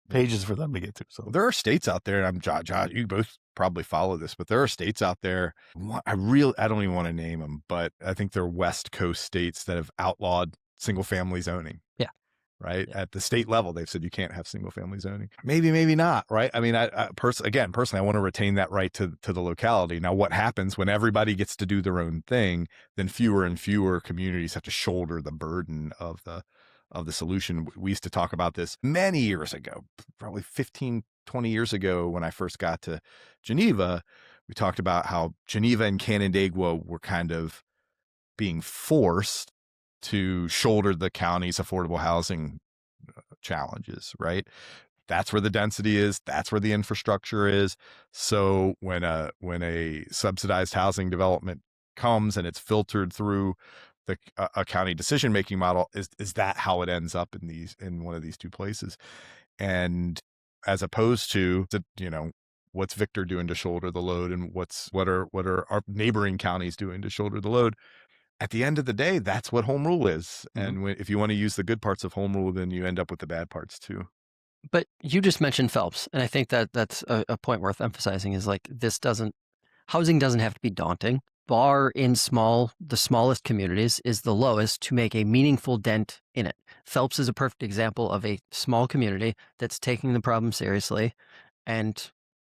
for them to get to. So there are states out there, and I'm Josh, you both probably follow this, but there are states out there. I don't even want to name them, but I think they're West Coast states that have outlawed single family zoning. Yeah. Right. Yeah. At the state level, they've said you can't have single family zoning. Maybe not. Right. I mean, personally, I want to retain that right to the locality. Now, what happens when everybody gets to do their own thing, then fewer and fewer communities have to shoulder the burden of the solution. We used to talk about this many years ago, probably 15, 20 years ago, when I first got to Geneva. We talked about how Geneva and Canandaigua were kind of being forced to shoulder the county's affordable housing challenges, right? That's where the density is. That's where the infrastructure is. So when a subsidized housing development comes and it's filtered through a county decision-making model, is that how it ends up in one of these two places? And as opposed to what's Victor doing to shoulder the load, and what are our neighboring counties doing to shoulder the load? At the end of the day, that's what home rule is. Mm-hmm. And if you want to use the good parts of home rule, then you end up with the bad parts too. But you just mentioned Phelps, and I think that's a point worth emphasizing, is like, housing doesn't have to be daunting. Bar in the smallest communities is the lowest to make a meaningful dent in it. Phelps is a perfect example of a small community that's taking the problem seriously and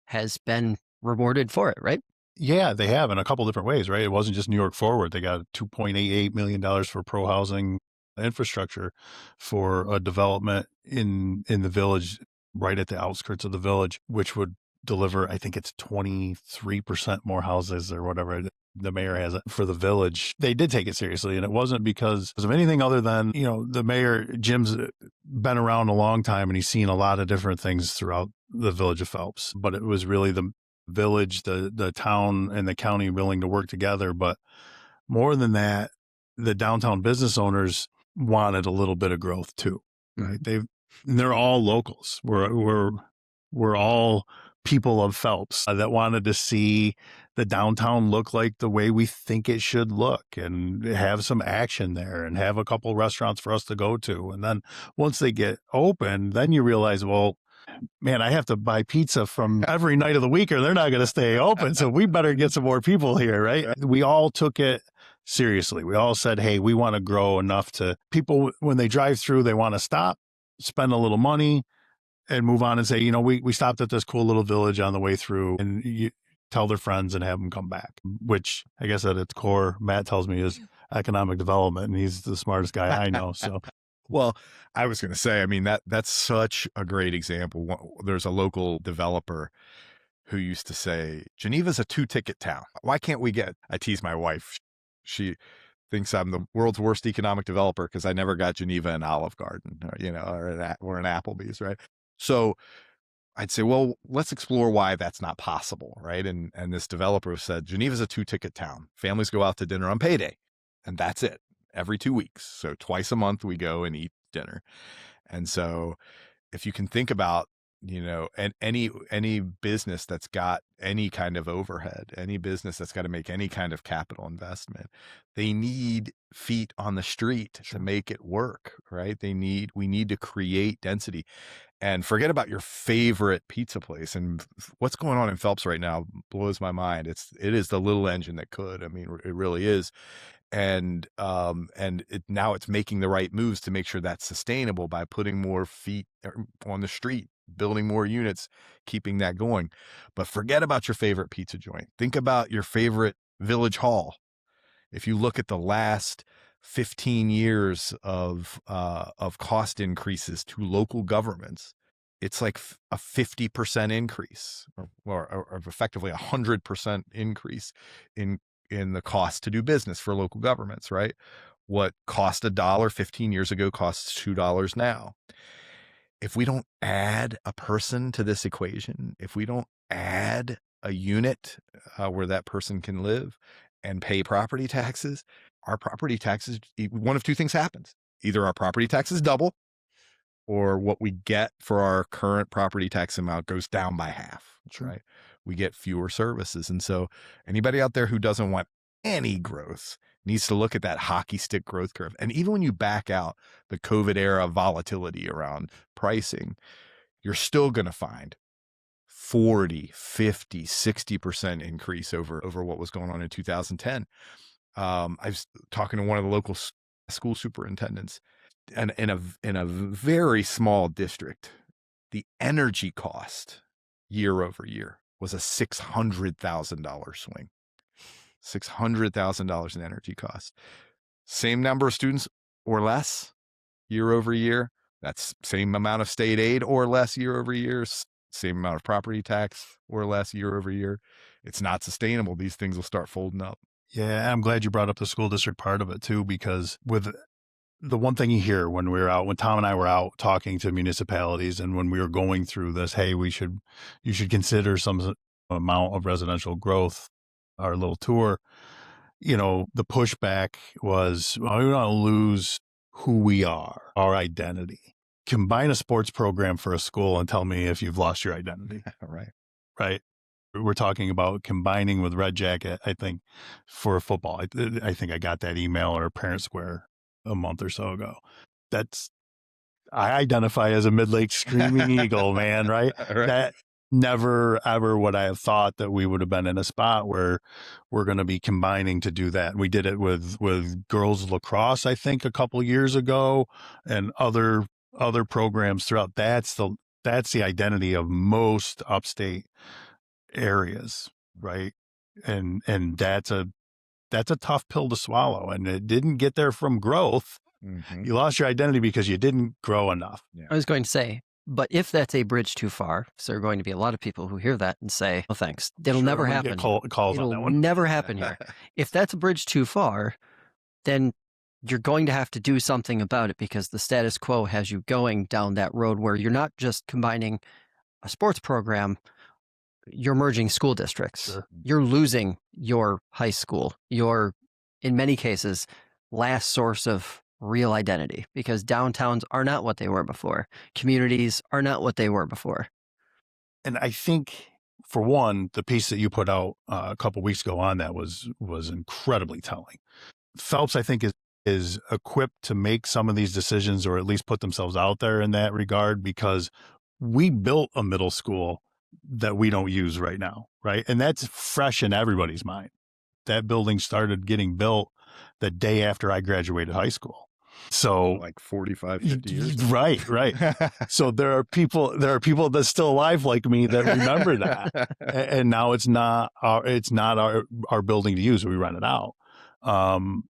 has been rewarded for it, right? Yeah, they have in a couple different ways, right? It wasn't just New York Forward. They got $2.88 million for pro housing infrastructure for a development in the village, right at the outskirts of the village, which would deliver, I think it's 23% more houses or whatever the mayor has it for the village. They did take it seriously, and it wasn't because of anything other than, the mayor, Jim's been around a long time and he's seen a lot of different things throughout the village of Phelps, but it was really the village, the town and the county willing to work together. But more than that, the downtown business owners wanted a little bit of growth too, right? They're all locals. We're all people of Phelps that wanted to see the downtown look like the way we think it should look, and have some action there, and have a couple restaurants for us to go to. And then once they get open, then you realize, well, man, I have to buy pizza from every night of the week or they're not going to stay open. So we better get some more people here, right? We all took it seriously. We all said, hey, we want to grow enough to people, when they drive through, they want to stop, spend a little money, and move on and say, we stopped at this cool little village on the way through, and you tell their friends and have them come back, which I guess at its core, Matt tells me, is economic development, and he's the smartest guy I know. So. Well, I was going to say, I mean, that's such a great example. There's a local developer who used to say, Geneva's a 2-ticket town. Why can't we I tease my wife. She thinks I'm the world's worst economic developer because I never got Geneva and Olive Garden, or an Applebee's, right? So I'd say, well, let's explore why that's not possible, right? And this developer said, Geneva's a 2-ticket town. Families go out to dinner on payday, and that's it. Every 2 weeks. So twice a month we go and eat dinner. And so if you can think about and any business that's got any kind of overhead, any business that's got to make any kind of capital investment, they need feet on the street to make it work, right? We need to create density. And forget about your favorite pizza place. And what's going on in Phelps right now blows my mind. It is the little engine that could. I mean, it really is. And now it's making the right moves to make sure that's sustainable by putting more feet on the street, building more units, keeping that going. But forget about your favorite pizza joint. Think about your favorite village hall. If you look at the last 15 years of cost increases to local governments, it's like a 50% increase, or effectively 100% increase in the cost to do business for local governments, right? What cost $1 15 years ago costs $2 now. If we don't add a person to this equation, if we don't add a unit where that person can live and pay property taxes, our property taxes, one of two things happens. Either our property taxes double, or what we get for our current property tax amount goes down by half, right? We get fewer services. And so anybody out there who doesn't want any growth needs to look at that hockey stick growth curve. And even when you back out the COVID era volatility around pricing, you're still going to find 40, 50, 60% increase over what was going on in 2010. I was talking to one of the local school superintendents, and in a very small district, the energy cost year over year was a $600,000 swing. $600,000 in energy cost. Same number of students or less year over year. That's same amount of state aid or less year over year. Same amount of property tax or less year over year. It's not sustainable. These things will start folding up. Yeah, I'm glad you brought up the school district part of it too, because with the one thing you hear when Tom and I were out talking to municipalities, and when we were going through this, hey, you should consider some amount of residential growth, our little tour, the pushback was, well, we don't want to lose who we are, our identity. Combine a sports program for a school and tell me if you've lost your identity. Right. We're talking about combining with Red Jacket, I think, for football. I think I got that email or Parent Square a month or so ago. I identify as a Mid-Lake Screaming Eagle, man, right? That never, ever would I have thought that we would have been in a spot where we're going to be combining to do that. We did it with girls lacrosse, I think, a couple of years ago, and other programs throughout. That's the identity of most upstate areas, right? And that's a tough pill to swallow, and it didn't get there from growth. Mm-hmm. You lost your identity because you didn't grow enough. Yeah. I was going to say, but if that's a bridge too far, so there are going to be a lot of people who hear that and say, "Oh, thanks, it'll never happen." It'll never happen here. If that's a bridge too far, then you're going to have to do something about it, because the status quo has you going down that road where you're not just combining a sports program, you're merging school districts. Sure. You're losing your high school, your, in many cases, last source of real identity, because downtowns are not what they were before. Communities are not what they were before. And I think, for one, the piece that you put out a couple of weeks ago on that was incredibly telling. Phelps, I think, is equipped to make some of these decisions, or at least put themselves out there in that regard, because we built a middle school that we don't use right now, right? And that's fresh in everybody's mind. That building started getting built the day after I graduated high school. So like 45, 50 years. Right. So there are people that's still alive like me that remember that. And now it's not our building to use. We rent it out.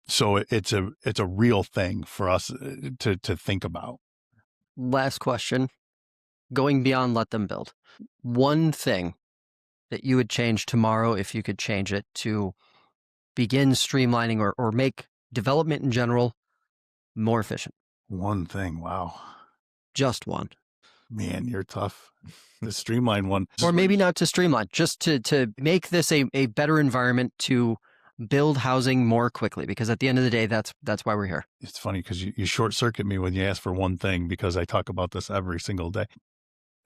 So it's a real thing for us to think about. Last question, going beyond let them build. One thing that you would change tomorrow, if you could change it, to begin streamlining or make development in general more efficient. One thing. Wow. Just one. Man, you're tough. The streamline one. Or maybe not to streamline, just to make this a better environment to build housing more quickly, because at the end of the day, that's why we're here. It's funny because you short circuit me when you ask for one thing, because I talk about this every single day.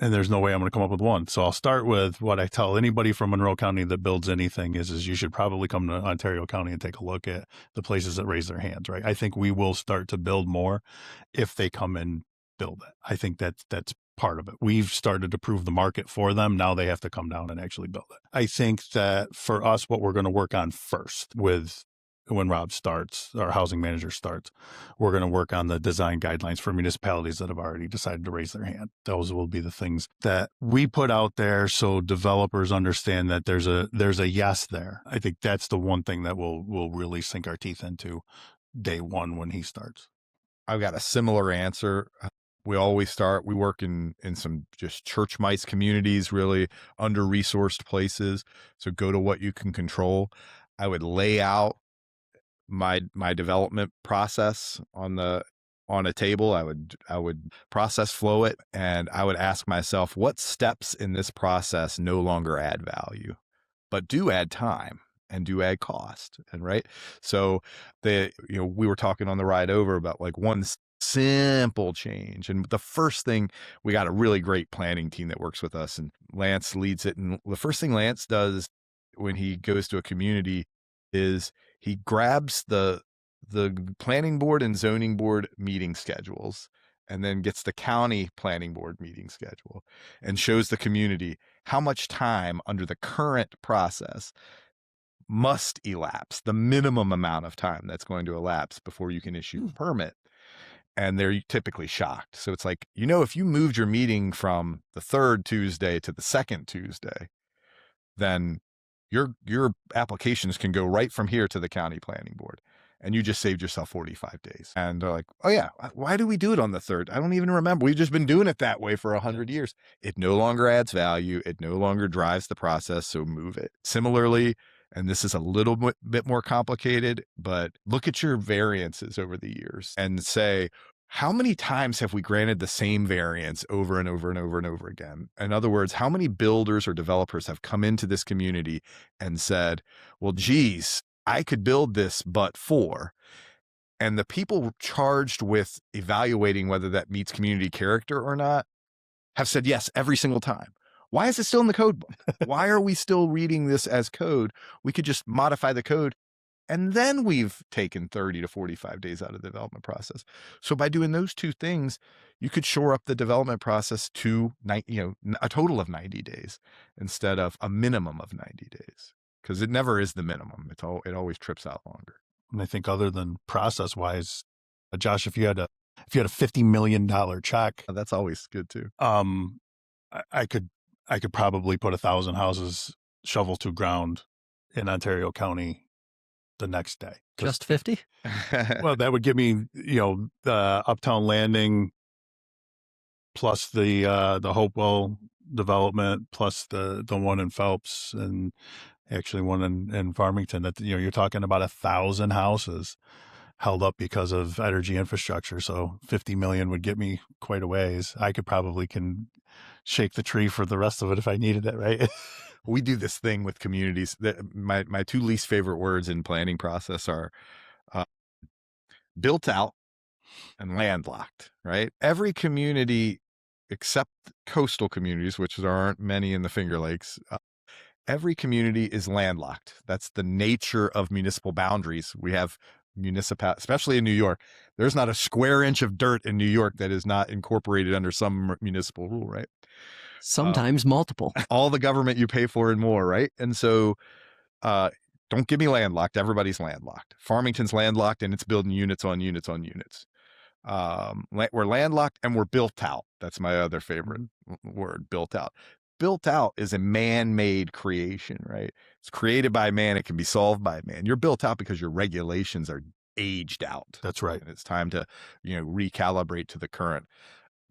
and there's no way I'm going to come up with one. So I'll start with what I tell anybody from Monroe County that builds anything is you should probably come to Ontario County and take a look at the places that raise their hands, right? I think we will start to build more if they come and build it. I think that's part of it. We've started to prove the market for them. Now they have to come down and actually build it. I think that for us, what we're going to work on first with when Rob starts, our housing manager starts, we're going to work on the design guidelines for municipalities that have already decided to raise their hand. Those will be the things that we put out there so developers understand that there's a yes there. I think that's the one thing that we'll really sink our teeth into day one when he starts. I've got a similar answer. We work in some just church mice communities, really under-resourced places. So go to what you can control. I would lay out my development process on a table. I would process flow it, and I would ask myself, what steps in this process no longer add value, but do add time and do add cost. And right. So we were talking on the ride over about like one simple change. And the first thing, we got a really great planning team that works with us, and Lance leads it. And the first thing Lance does when he goes to a community is he grabs the planning board and zoning board meeting schedules, and then gets the county planning board meeting schedule and shows the community how much time under the current process must elapse, the minimum amount of time that's going to elapse before you can issue a permit. And they're typically shocked. So it's like, if you moved your meeting from the third Tuesday to the second Tuesday, then your applications can go right from here to the county planning board, and you just saved yourself 45 days. And they're like, oh yeah, why do we do it on the third? I don't even remember. We've just been doing it that way for 100 years. It no longer adds value. It no longer drives the process. So move it. Similarly, and this is a little bit more complicated, but look at your variances over the years and say, how many times have we granted the same variance over and over and over and over again? In other words, how many builders or developers have come into this community and said, well, geez, I could build this, but for, and the people charged with evaluating whether that meets community character or not have said yes every single time. Why is it still in the code book? Why are we still reading this as code? We could just modify the code, and then we've taken 30 to 45 days out of the development process. So by doing those two things, you could shore up the development process to a total of 90 days instead of a minimum of 90 days, because it never is the minimum. It always trips out longer. And I think other than process wise, Josh, if you had a $50 million check, that's always good too. I could probably put 1,000 houses shovel to ground in Ontario County the next day. Just 50? Well, that would give me, the Uptown Landing plus the Hopewell development plus the one in Phelps and actually one in Farmington. That you're talking about 1,000 houses held up because of energy infrastructure. So 50 million would get me quite a ways. I could probably can shake the tree for the rest of it if I needed it, right? We do this thing with communities that my two least favorite words in planning process are built out and landlocked, right? Every community except coastal communities, which there aren't many in the Finger Lakes, every community is landlocked. That's the nature of municipal boundaries. We have especially in New York, there's not a square inch of dirt in New York that is not incorporated under some municipal rule, right? Sometimes multiple. All the government you pay for and more, right? And so don't give me landlocked. Everybody's landlocked. Farmington's landlocked, and it's building units on units on units. We're landlocked and we're built out. That's my other favorite word, built out. Built out is a man-made creation, right? It's created by man. It can be solved by man. You're built out because your regulations are aged out. That's right. And it's time to, recalibrate to the current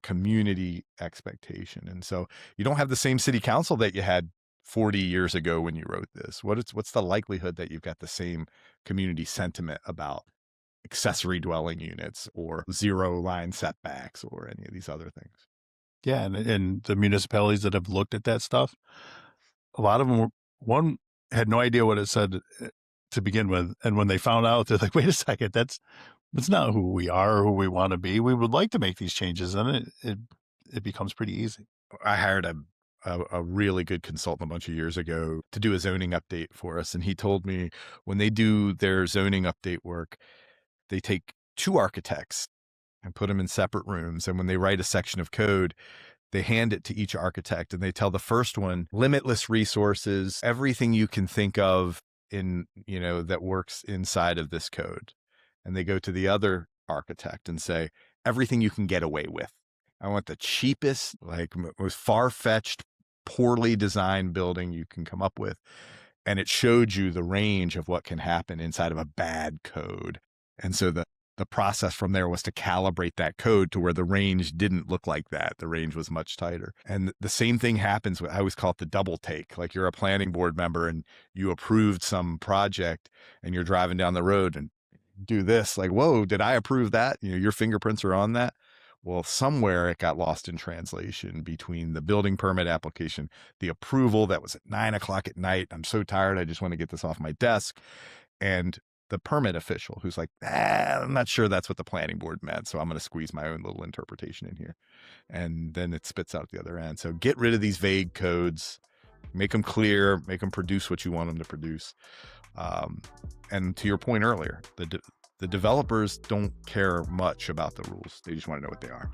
community expectation. And so you don't have the same city council that you had 40 years ago when you wrote this. What's the likelihood that you've got the same community sentiment about accessory dwelling units or zero line setbacks or any of these other things? Yeah. And the municipalities that have looked at that stuff, a lot of them one had no idea what it said to begin with. And when they found out, they're like, wait a second, that's not who we are or who we want to be. We would like to make these changes, and it becomes pretty easy. I hired a really good consultant a bunch of years ago to do a zoning update for us. And he told me when they do their zoning update work, they take two architects and put them in separate rooms. And when they write a section of code, they hand it to each architect and they tell the first one, limitless resources, everything you can think of that works inside of this code. And they go to the other architect and say, everything you can get away with. I want the cheapest, like most far-fetched, poorly designed building you can come up with. And it showed you the range of what can happen inside of a bad code. And so the process from there was to calibrate that code to where the range didn't look like that. The range was much tighter. And the same thing happens with, I always call it the double take. Like you're a planning board member and you approved some project and you're driving down the road and do this, like, whoa, did I approve that? Your fingerprints are on that. Well, somewhere it got lost in translation between the building permit application, the approval that was at 9 o'clock at night. I'm so tired. I just want to get this off my desk. And the permit official who's like, I'm not sure that's what the planning board meant. So I'm going to squeeze my own little interpretation in here. And then it spits out the other end. So get rid of these vague codes, make them clear, make them produce what you want them to produce. And to your point earlier, the developers don't care much about the rules. They just want to know what they are.